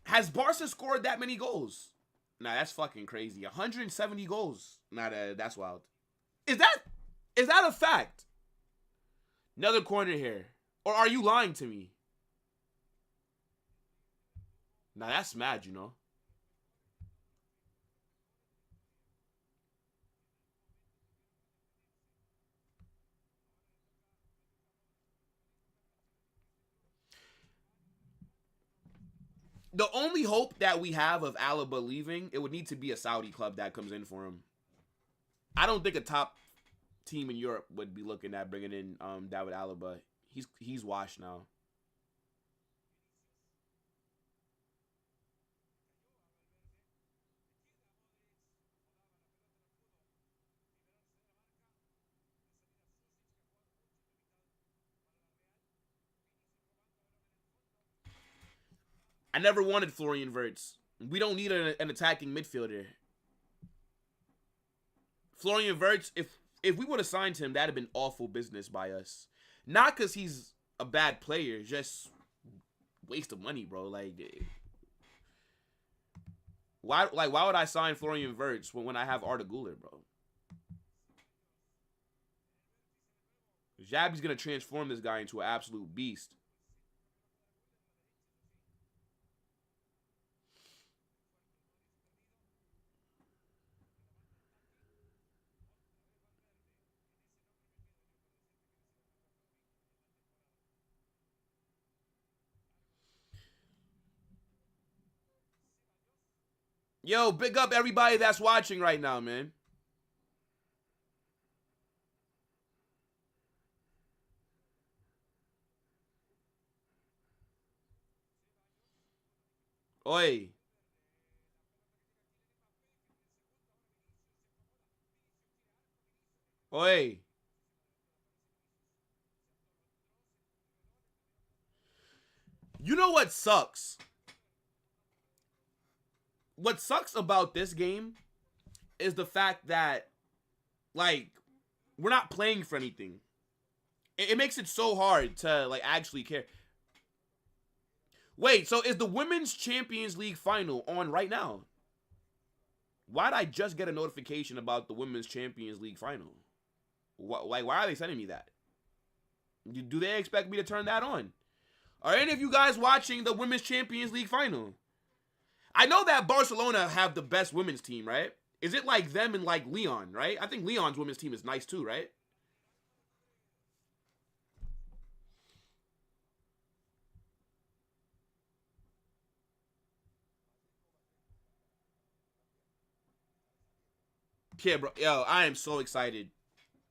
Has Barca scored that many goals? Nah, that's fucking crazy. 170 goals. Nah, that's wild. Is that a fact? Another corner here. Or are you lying to me? Nah, that's mad, you know. The only hope that we have of Alaba leaving, it would need to be a Saudi club that comes in for him. I don't think a top team in Europe would be looking at bringing in David Alaba. He's washed now. I never wanted Florian Wirtz. We don't need an attacking midfielder. Florian Wirtz, if we would have signed him, that'd have been awful business by us. Not because he's a bad player, just waste of money, bro. Why would I sign Florian Wirtz when I have Arda Güler, bro? Xabi's gonna transform this guy into an absolute beast. Yo, big up everybody that's watching right now, man. Oi. Oi. You know what sucks? What sucks about this game is the fact that, like, we're not playing for anything. It makes it so hard to, like, actually care. Wait, so is the Women's Champions League final on right now? Why'd I just get a notification about the Women's Champions League final? Why are they sending me that? Do they expect me to turn that on? Are any of you guys watching the Women's Champions League final? I know that Barcelona have the best women's team, right? Is it like them and like Leon, right? I think Leon's women's team is nice too, right? Yeah, bro. Yo, I am so excited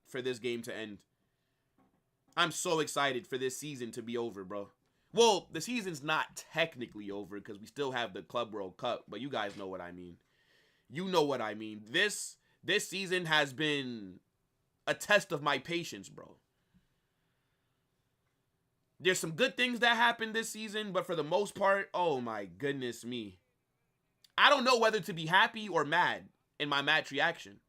for this game to end. I'm so excited for this season to be over, bro. Well, the season's not technically over because we still have the Club World Cup, but you guys know what I mean. You know what I mean. This season has been a test of my patience, bro. There's some good things that happened this season, but for the most part, oh my goodness me. I don't know whether to be happy or mad in my match reaction.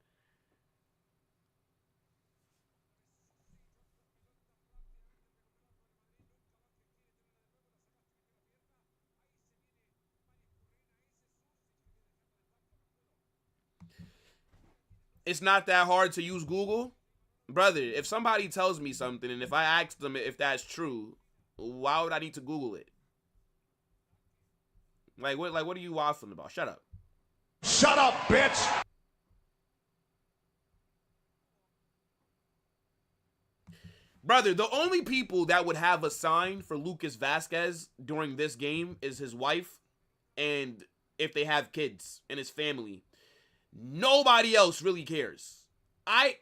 It's not that hard to use Google. Brother, if somebody tells me something and if I ask them if that's true, why would I need to Google it? What are you waffling about? Shut up. Shut up, bitch! Brother, the only people that would have a sign for Lucas Vasquez during this game is his wife and if they have kids and his family. Nobody else really cares. I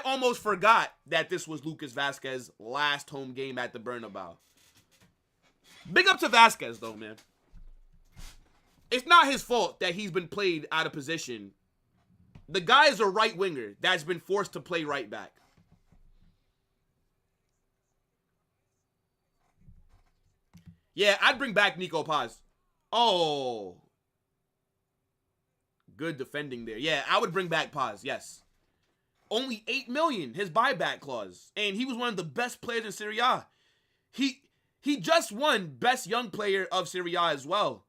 almost forgot that this was Lucas Vasquez's last home game at the Bernabeu. Big up to Vasquez, though, man. It's not his fault that he's been played out of position. The guy is a right winger that's been forced to play right back. Yeah, I'd bring back Nico Paz. Oh. Good defending there. Yeah, I would bring back Paz, yes. Only 8 million, his buyback clause. And he was one of the best players in Serie A. He just won Best Young Player of Serie A as well.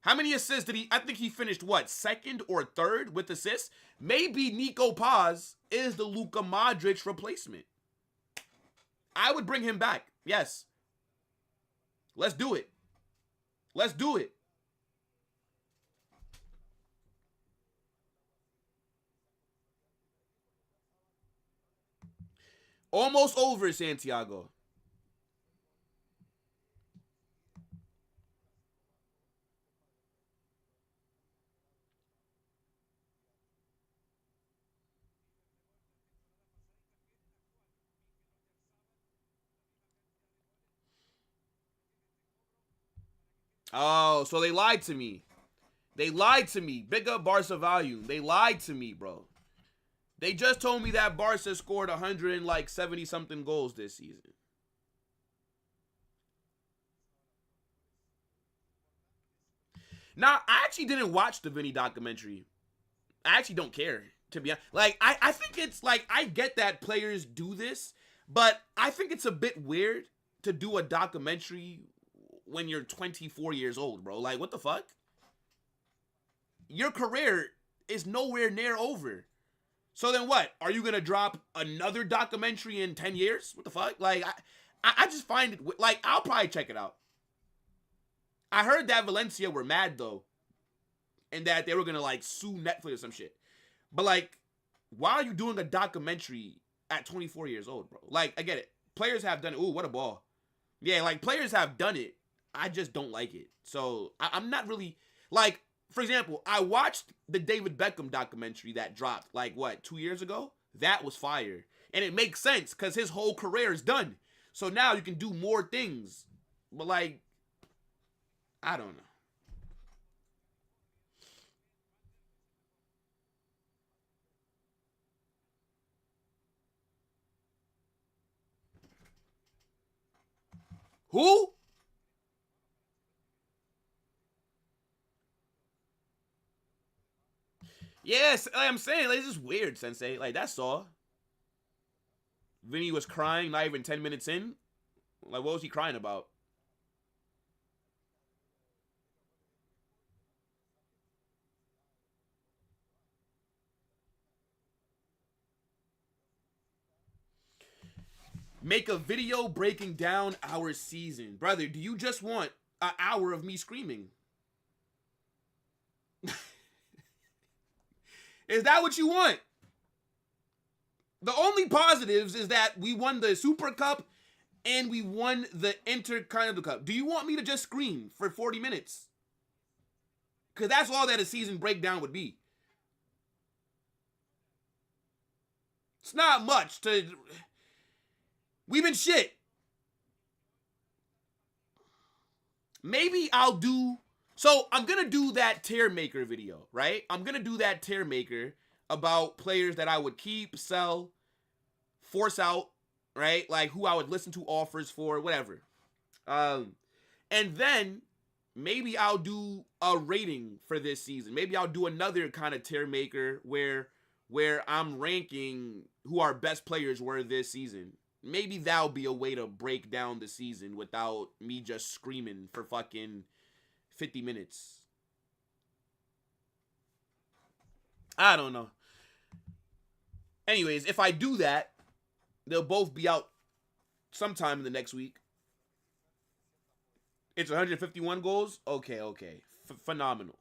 How many assists did he? I think he finished, what, second or third with assists? Maybe Nico Paz is the Luka Modric replacement. I would bring him back, yes. Let's do it. Let's do it. Almost over, Santiago. Oh, so they lied to me. They lied to me. Big up Barca value. They lied to me, bro. They just told me that Barca scored 170 something goals this season. Now, I actually didn't watch the Vinny documentary. I actually don't care, to be honest. Like, I think it's like, I get that players do this, but I think it's a bit weird to do a documentary when you're 24 years old, bro. Like, what the fuck? Your career is nowhere near over. So then what? Are you going to drop another documentary in 10 years? What the fuck? Like, I just find it, like, I'll probably check it out. I heard that Valencia were mad, though. And that they were going to, like, sue Netflix or some shit. But, like, why are you doing a documentary at 24 years old, bro? Like, I get it. Players have done it. Ooh, what a ball. Yeah, like, players have done it. I just don't like it. So, I'm not really, like, for example, I watched the David Beckham documentary that dropped, like, what, 2 years ago? That was fire. And it makes sense, because his whole career is done. So now you can do more things. But, like, I don't know. Who? Yes, I'm saying, like, this is weird, Sensei. Like, that's all. Vinny was crying not even 10 minutes in. Like, what was he crying about? Make a video breaking down our season. Brother, do you just want an hour of me screaming? Is that what you want? The only positives is that we won the Super Cup and we won the Intercontinental Cup. Do you want me to just scream for 40 minutes? Because that's all that a season breakdown would be. It's not much to... We've been shit. Maybe I'll do... So, I'm going to do that tier maker video, right? I'm going to do that tier maker about players that I would keep, sell, force out, right? Like, who I would listen to offers for, whatever. And then, maybe I'll do a rating for this season. Maybe I'll do another kind of tier maker where I'm ranking who our best players were this season. Maybe that'll be a way to break down the season without me just screaming for fucking 50 minutes. I don't know. Anyways, if I do that, they'll both be out sometime in the next week. It's 151 goals? Okay. Phenomenal.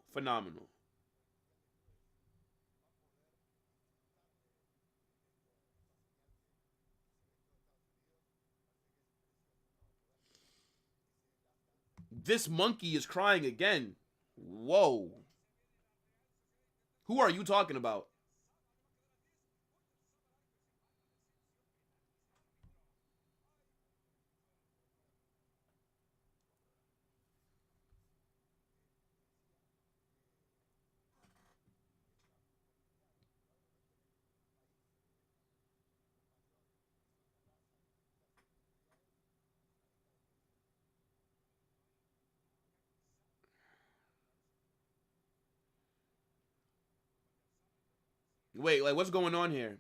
This monkey is crying again. Whoa. Who are you talking about? Wait, like, what's going on here?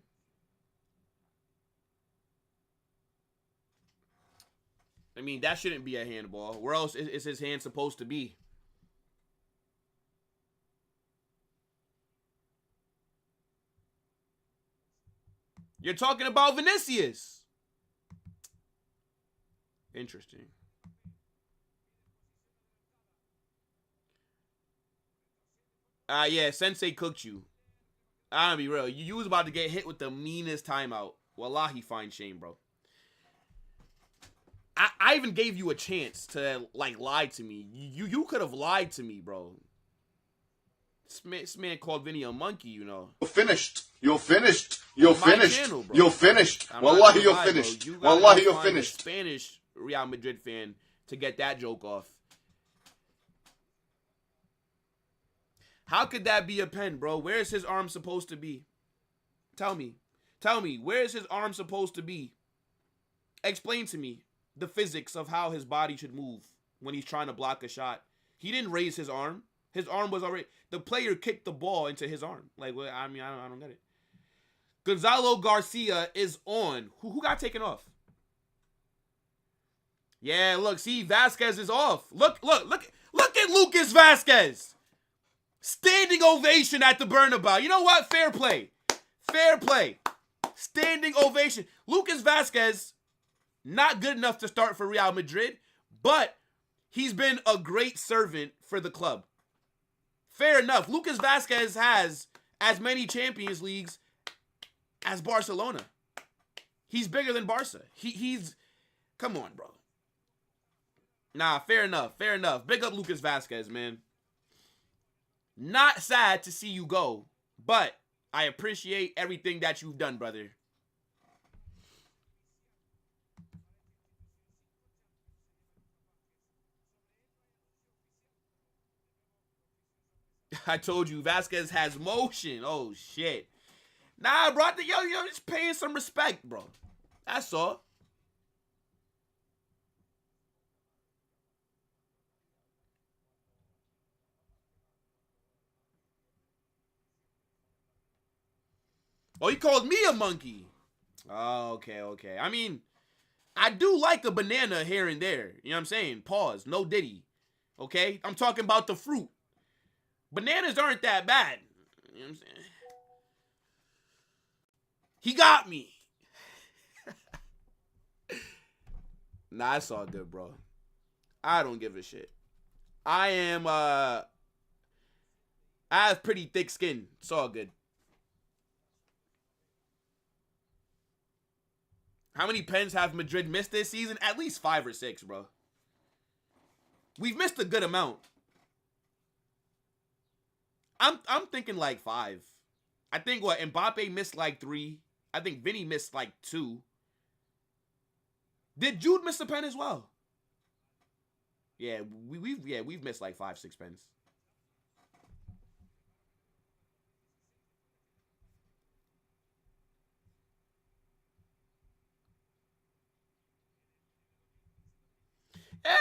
I mean, that shouldn't be a handball. Where else is his hand supposed to be? You're talking about Vinicius. Interesting. Yeah, Sensei cooked you. I'm gonna be real. You was about to get hit with the meanest timeout. Wallahi, fine shame, bro. I even gave you a chance to, like, lie to me. You could have lied to me, bro. This man called Vinny a monkey, you know. You're finished. You're finished. You're finished. Channel, you're finished. Wallahi, you're finished. Wallahi, you're finished. Spanish Real Madrid fan to get that joke off. How could that be a pen, bro? Where is his arm supposed to be? Tell me. Tell me, where is his arm supposed to be? Explain to me the physics of how his body should move when he's trying to block a shot. He didn't raise his arm. His arm was already... The player kicked the ball into his arm. Like, well, I mean, I don't get it. Gonzalo Garcia is on. Who got taken off? Yeah, look, see, Vasquez is off. Look at Lucas Vasquez. Standing ovation at the Bernabeu. You know what? Fair play. Fair play. Standing ovation. Lucas Vasquez, not good enough to start for Real Madrid, but he's been a great servant for the club. Fair enough. Lucas Vasquez has as many Champions Leagues as Barcelona. He's bigger than Barca. He's... Come on, bro. Nah, fair enough. Fair enough. Big up Lucas Vasquez, man. Not sad to see you go, but I appreciate everything that you've done, brother. I told you, Vasquez has motion. Oh, shit. Nah, bro, yo, just paying some respect, bro. That's all. Oh, he called me a monkey. Oh, okay. I mean, I do like a banana here and there. You know what I'm saying? Pause. No diddy. Okay? I'm talking about the fruit. Bananas aren't that bad. You know what I'm saying? He got me. Nah, it's all good, bro. I don't give a shit. I have pretty thick skin. It's all good. How many pens have Madrid missed this season? At least 5 or 6, bro. We've missed a good amount. I'm thinking like 5. I think what Mbappe missed like 3. I think Vinny missed like 2. Did Jude miss a pen as well? Yeah, we've missed like 5, 6 pens.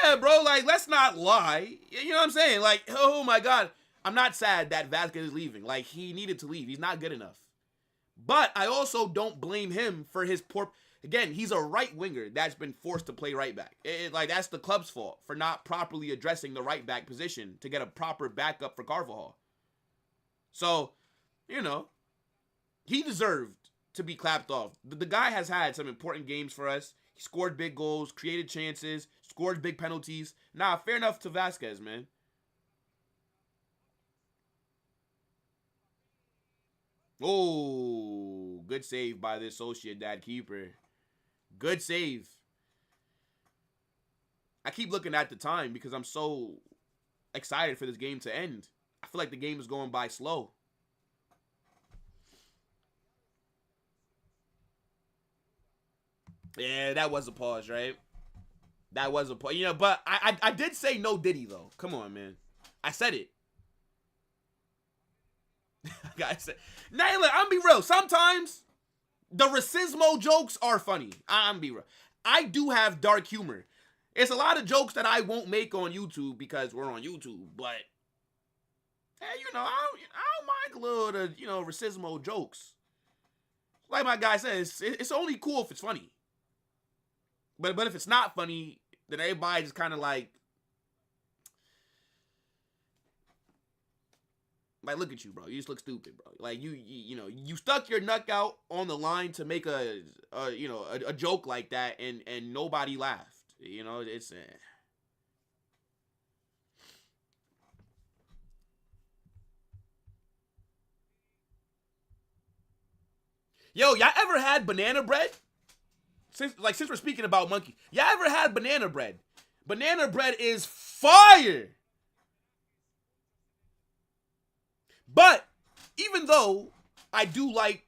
Yeah, bro, like, let's not lie. You know what I'm saying? Like, oh my God. I'm not sad that Vasquez is leaving. Like, he needed to leave. He's not good enough. But I also don't blame him for his poor... Again, he's a right winger that's been forced to play right back. Like, that's the club's fault for not properly addressing the right back position to get a proper backup for Carvajal. So, you know, he deserved to be clapped off. The guy has had some important games for us. He scored big goals, created chances, scored big penalties. Nah, fair enough to Vasquez, man. Oh, good save by this Sociedad keeper. Good save. I keep looking at the time because I'm so excited for this game to end. I feel like the game is going by slow. Yeah, that was a pause, right? That was a pause. You know, but I did say no Diddy, though. Come on, man. I said it. Guys, now look, I'm be real. Sometimes the racismo jokes are funny. I'm be real. I do have dark humor. It's a lot of jokes that I won't make on YouTube because we're on YouTube. But hey, you know, I don't mind a little, racismo jokes. Like my guy says, it's only cool if it's funny. But if it's not funny, then everybody just kind of like, look at you, bro. You just look stupid, bro. Like, you stuck your neck out on the line to make a joke like that, and nobody laughed. You know, it's... Yo, y'all ever had banana bread? Since we're speaking about monkey, y'all ever had banana bread? Banana bread is fire! But even though I do like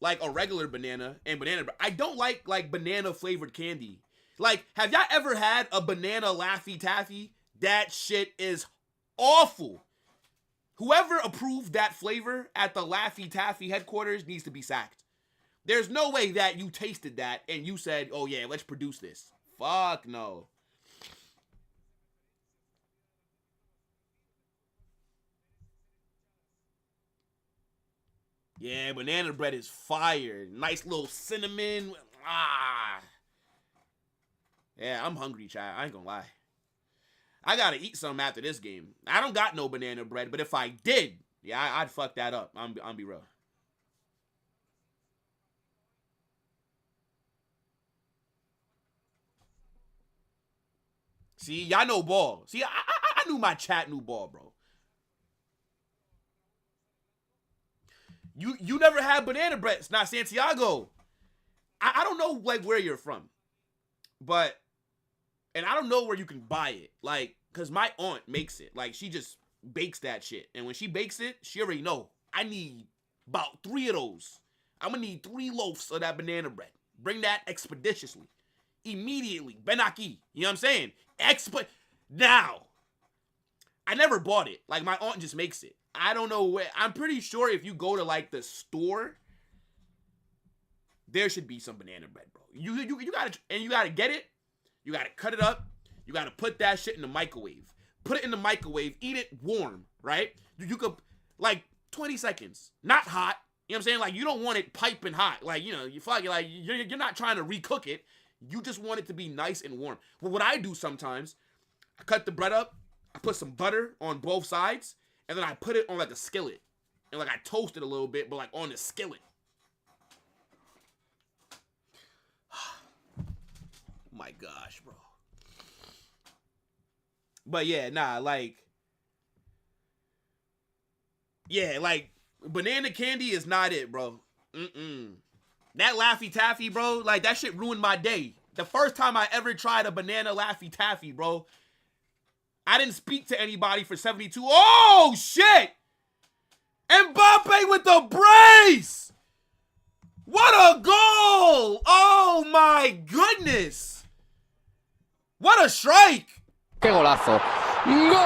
a regular banana and banana bread, I don't like banana flavored candy. Like, have y'all ever had a banana Laffy Taffy? That shit is awful. Whoever approved that flavor at the Laffy Taffy headquarters needs to be sacked. There's no way that you tasted that and you said, oh yeah, let's produce this. Fuck no. Yeah, banana bread is fire. Nice little cinnamon. Ah. Yeah, I'm hungry, child. I ain't gonna lie. I gotta eat some after this game. I don't got no banana bread, but if I did, yeah, I'd fuck that up. I'm be real. See, y'all know ball. See, I knew my chat knew ball, bro. You never had banana bread. It's not Santiago. I don't know like where you're from, but and I don't know where you can buy it. Like, cause my aunt makes it. Like, she just bakes that shit, and when she bakes it, she already know. I need about 3 of those. I'm gonna need 3 loaves of that banana bread. Bring that expeditiously, immediately. Ben aquí. You know what I'm saying? Now. I never bought it. Like, my aunt just makes it. I don't know where. I'm pretty sure if you go to like the store, there should be some banana bread, bro. You gotta get it. You gotta cut it up. You gotta put that shit in the microwave. Put it in the microwave. Eat it warm, right? You could like 20 seconds, not hot. You know what I'm saying? Like, you don't want it piping hot. Like, you fuck it. Like, you're not trying to recook it. You just want it to be nice and warm. Well, what I do sometimes, I cut the bread up. I put some butter on both sides. And then I put it on like a skillet. And like I toast it a little bit, but like on the skillet. Oh my gosh, bro. But yeah, nah, like. Yeah, like banana candy is not it, bro. That Laffy Taffy, bro, like, that shit ruined my day. The first time I ever tried a banana Laffy Taffy, bro, I didn't speak to anybody for 72. Oh, shit! Mbappe with the brace! What a goal! Oh, my goodness! What a strike! ¡Qué golazo! ¡Gol!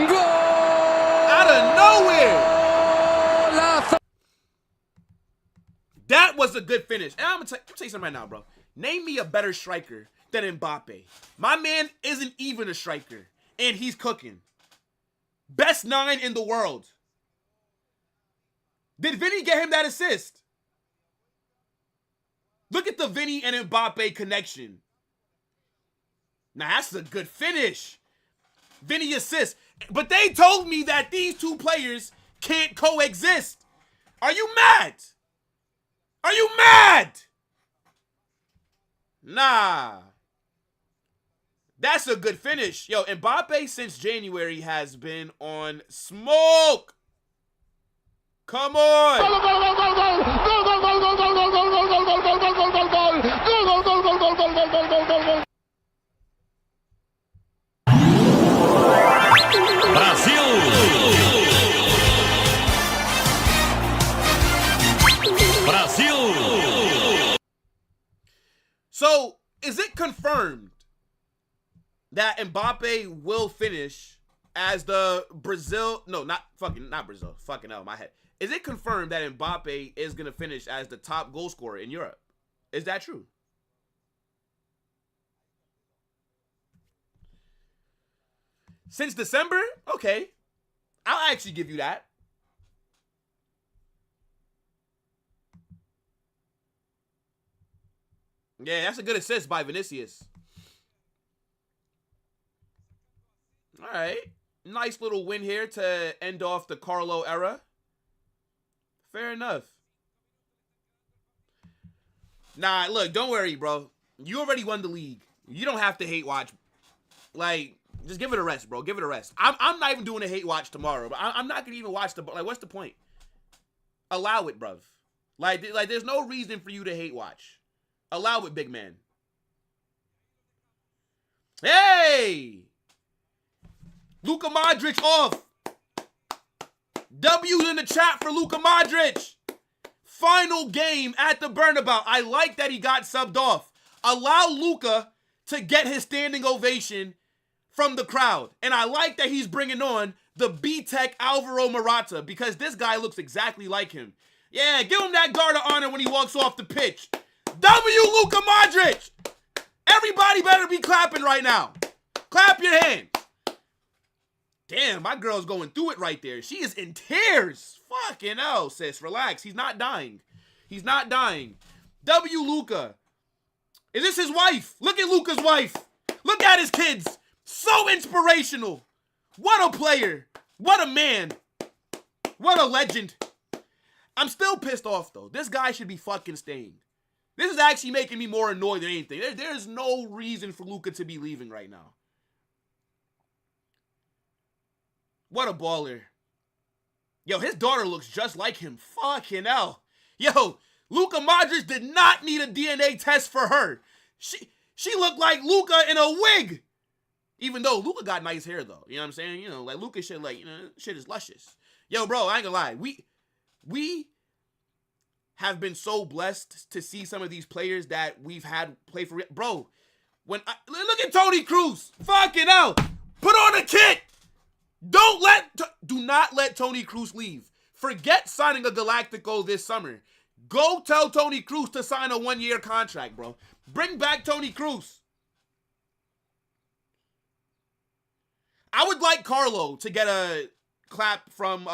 ¡Gol! Out of nowhere! That was a good finish. And I'm gonna tell you something right now, bro. Name me a better striker than Mbappe. My man isn't even a striker, and he's cooking. Best 9 in the world. Did Vinny get him that assist? Look at the Vinny and Mbappe connection. Now, that's a good finish. Vinny assist. But they told me that these two players can't coexist. Are you mad? Are you mad? Nah. That's a good finish. Yo, Mbappe since January has been on smoke. Come on. So, is it confirmed that Mbappe will finish as the Brazil? No, not Brazil. Fucking hell, my head. Is it confirmed that Mbappe is going to finish as the top goal scorer in Europe? Is that true? Since December? Okay. I'll actually give you that. Yeah, that's a good assist by Vinicius. All right. Nice little win here to end off the Carlo era. Fair enough. Nah, look, don't worry, bro. You already won the league. You don't have to hate watch. Like, just give it a rest, bro. Give it a rest. I'm not even doing a hate watch tomorrow. But I'm not going to even watch the... Like, what's the point? Allow it, bruv. Like, there's no reason for you to hate watch. Allow it, big man. Hey! Luka Modric off. W's in the chat for Luka Modric. Final game at the Bernabeu. I like that he got subbed off. Allow Luka to get his standing ovation from the crowd. And I like that he's bringing on the B-Tech Alvaro Morata because this guy looks exactly like him. Yeah, give him that guard of honor when he walks off the pitch. W. Luka Modric. Everybody better be clapping right now. Clap your hands. Damn, my girl's going through it right there. She is in tears. Fucking hell, sis. Relax. He's not dying. He's not dying. W. Luka. Is this his wife? Look at Luka's wife. Look at his kids. So inspirational. What a player. What a man. What a legend. I'm still pissed off, though. This guy should be fucking staying. This is actually making me more annoyed than anything. There's no reason for Luka to be leaving right now. What a baller. Yo, his daughter looks just like him. Fucking hell. Yo, Luka Modric did not need a DNA test for her. She looked like Luka in a wig. Even though Luka got nice hair, though. You know what I'm saying? You know, like Luka shit, like, you know, shit is luscious. Yo, bro, I ain't gonna lie. We have been so blessed to see some of these players that we've had play for. Bro, look at Toni Kroos. Fucking hell. Put on a kit. Do not let Toni Kroos leave. Forget signing a Galactico this summer. Go tell Toni Kroos to sign a 1-year contract, bro. Bring back Toni Kroos. I would like Carlo to get a clap from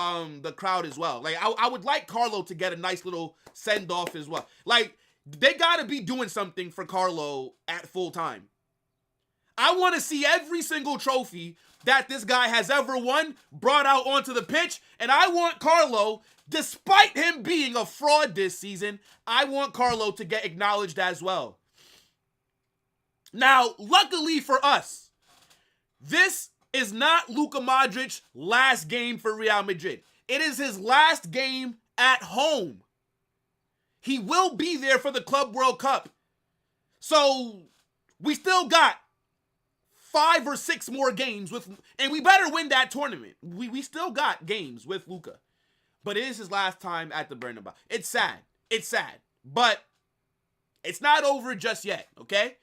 the crowd as well. Like, I would like Carlo to get a nice little send-off as well. Like, they got to be doing something for Carlo at full time. I want to see every single trophy that this guy has ever won brought out onto the pitch, and I want Carlo, despite him being a fraud this season, I want Carlo to get acknowledged as well. Now, luckily for us, this is not Luka Modric's last game for Real Madrid. It is his last game at home. He will be there for the Club World Cup. So we still got 5 or 6 more games with, and we better win that tournament. We still got games with Luka. But it is his last time at the Bernabeu. It's sad. It's sad. But it's not over just yet, okay?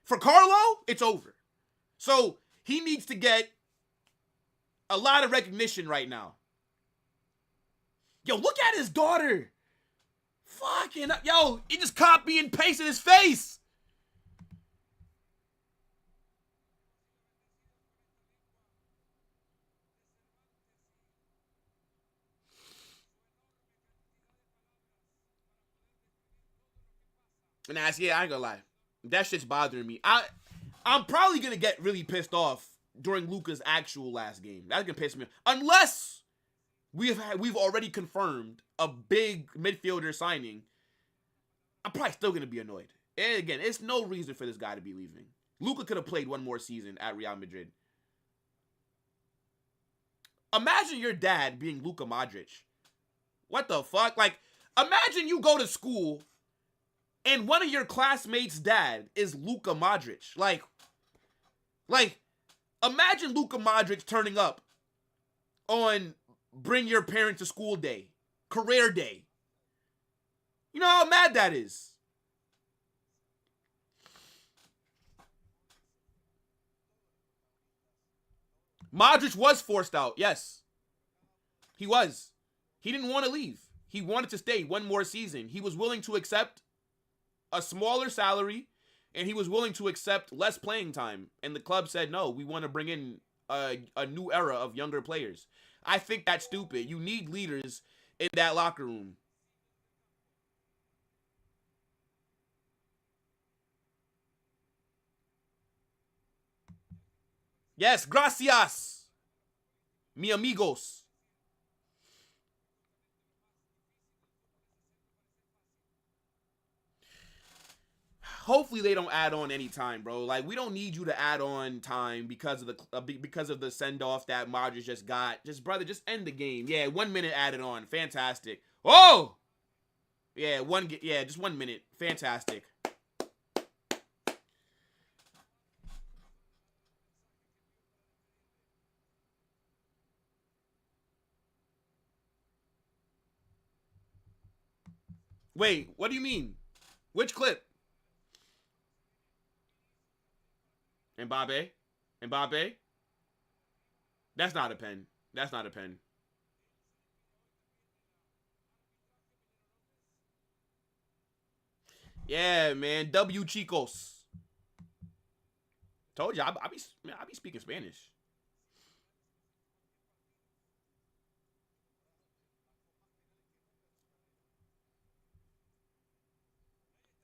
For Carlo, it's over. So he needs to get a lot of recognition right now. Yo, look at his daughter. Fucking, yo, he just copy and pasted his face. And I ain't gonna lie. That shit's bothering me. I'm probably gonna get really pissed off during Luka's actual last game. That's gonna piss me off. Unless we've already confirmed a big midfielder signing, I'm probably still gonna be annoyed. And again, it's no reason for this guy to be leaving. Luka could have played one more season at Real Madrid. Imagine your dad being Luka Modric. What the fuck? Like, imagine you go to school and one of your classmates' dad is Luka Modric. Like, imagine Luka Modric turning up on Bring Your Parent to School Day, Career Day. You know how mad that is. Modric was forced out, yes. He was. He didn't want to leave. He wanted to stay one more season. He was willing to accept a smaller salary, and he was willing to accept less playing time. And the club said, no, we want to bring in a new era of younger players. I think that's stupid. You need leaders in that locker room. Yes, gracias, mi amigos. Hopefully they don't add on any time, bro. Like, we don't need you to add on time because of the send off that Modric just got. Brother, just end the game. Yeah, 1 minute added on. Fantastic. Oh, yeah, just 1 minute. Fantastic. Wait, what do you mean? Which clip? Mbappe? That's not a pen. That's not a pen. Yeah, man. W Chicos. Told you, I be speaking Spanish.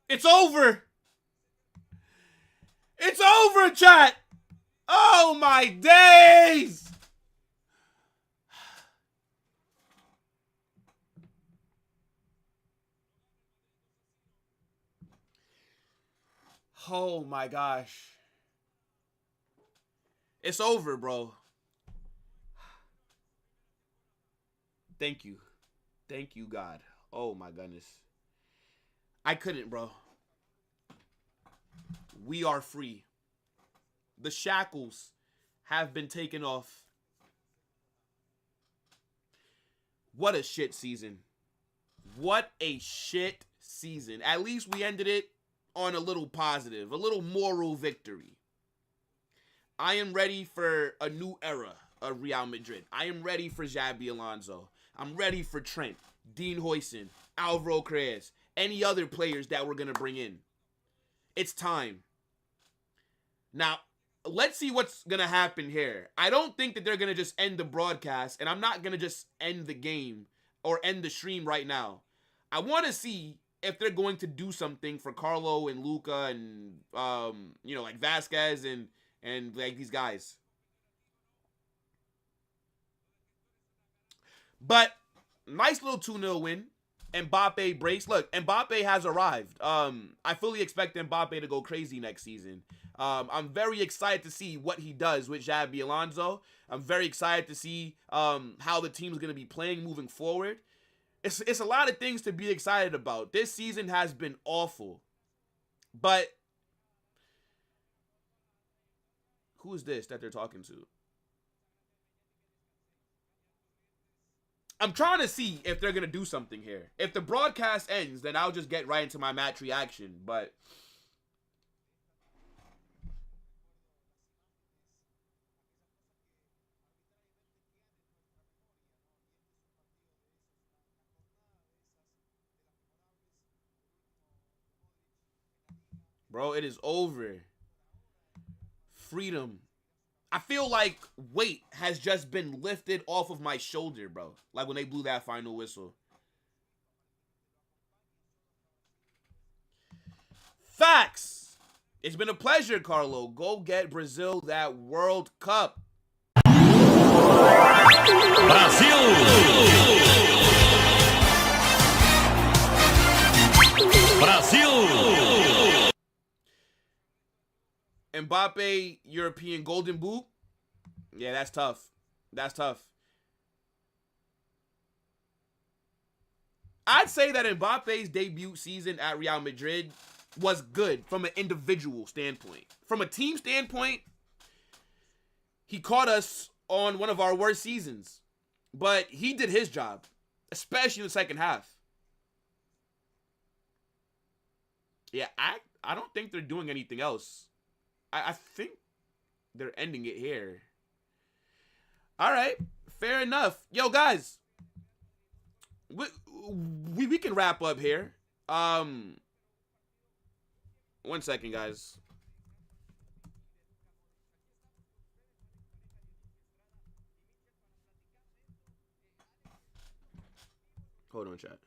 It's over. It's over, chat. Oh, my days. Oh, my gosh. It's over, bro. Thank you. Thank you, God. Oh, my goodness. I couldn't, bro. We are free. The shackles have been taken off. What a shit season. What a shit season. At least we ended it on a little positive, a little moral victory. I am ready for a new era of Real Madrid. I am ready for Xabi Alonso. I'm ready for Trent, Dean Huijsen, Alvaro Carreras, any other players that we're going to bring in. It's time. Now, let's see what's going to happen here. I don't think that they're going to just end the broadcast, and I'm not going to just end the game or end the stream right now. I want to see if they're going to do something for Carlo and Luka and, like Vasquez and like these guys. But nice little 2-0 win. Mbappe brace. Look, Mbappe has arrived. I fully expect Mbappe to go crazy next season. I'm very excited to see what he does with Xabi Alonso. I'm very excited to see how the team's going to be playing moving forward. It's a lot of things to be excited about. This season has been awful. But who is this that they're talking to? I'm trying to see if they're going to do something here. If the broadcast ends, then I'll just get right into my match reaction. But bro, it is over. Freedom. I feel like weight has just been lifted off of my shoulder, bro. Like when they blew that final whistle. Facts. It's been a pleasure, Carlo. Go get Brazil that World Cup. Brasil! Brasil! Mbappe, European Golden Boot. Yeah, that's tough. That's tough. I'd say that Mbappe's debut season at Real Madrid was good from an individual standpoint. From a team standpoint, he caught us on one of our worst seasons. But he did his job, especially in the second half. Yeah, I don't think they're doing anything else. I think they're ending it here. All right, fair enough. Yo, guys, we can wrap up here. 1 second, guys. Hold on, chat.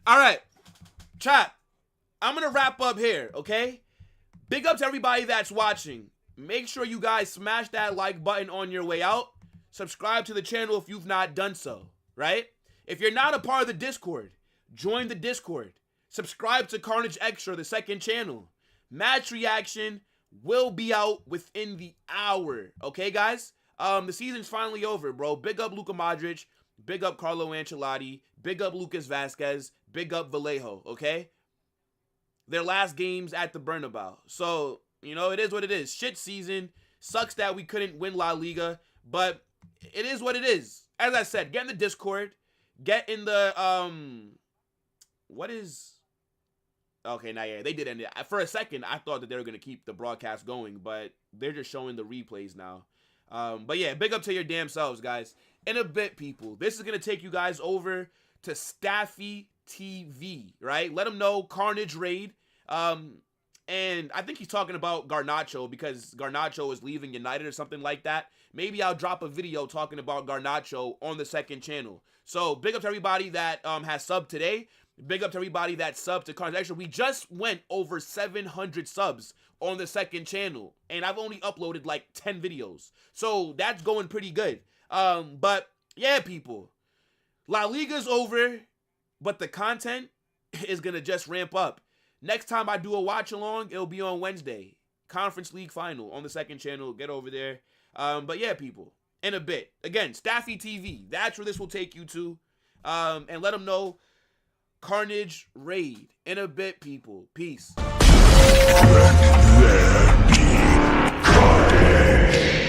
All right, chat. I'm going to wrap up here, okay? Big up to everybody that's watching. Make sure you guys smash that like button on your way out. Subscribe to the channel if you've not done so, right? If you're not a part of the Discord, join the Discord. Subscribe to Carnage Extra, the second channel. Match reaction will be out within the hour, okay, guys? The season's finally over, bro. Big up Luka Modric. Big up Carlo Ancelotti. Big up Lucas Vazquez. Big up Vallejo, okay? Their last games at the Bernabeu. So, you know, it is what it is. Shit season. Sucks that we couldn't win La Liga. But it is what it is. As I said, get in the Discord. Get in the, what is... Okay, now, yeah, they did end it. For a second, I thought that they were going to keep the broadcast going. But they're just showing the replays now. But yeah, big up to your damn selves, guys. In a bit, people, this is going to take you guys over to Staffy TV, right? Let them know Carnage Raid. And I think he's talking about Garnacho because Garnacho is leaving United or something like that. Maybe I'll drop a video talking about Garnacho on the second channel. So big up to everybody that has subbed today. Big up to everybody that subbed to Carnage Extra. We just went over 700 subs on the second channel. And I've only uploaded like 10 videos. So that's going pretty good. But yeah, people. La Liga's over. But the content is going to just ramp up. Next time I do a watch along, it'll be on Wednesday. Conference League final on the second channel. Get over there. But yeah, people. In a bit. Again, Staffy TV. That's where this will take you to. And let them know Carnage Raid. In a bit, people. Peace. Carnage.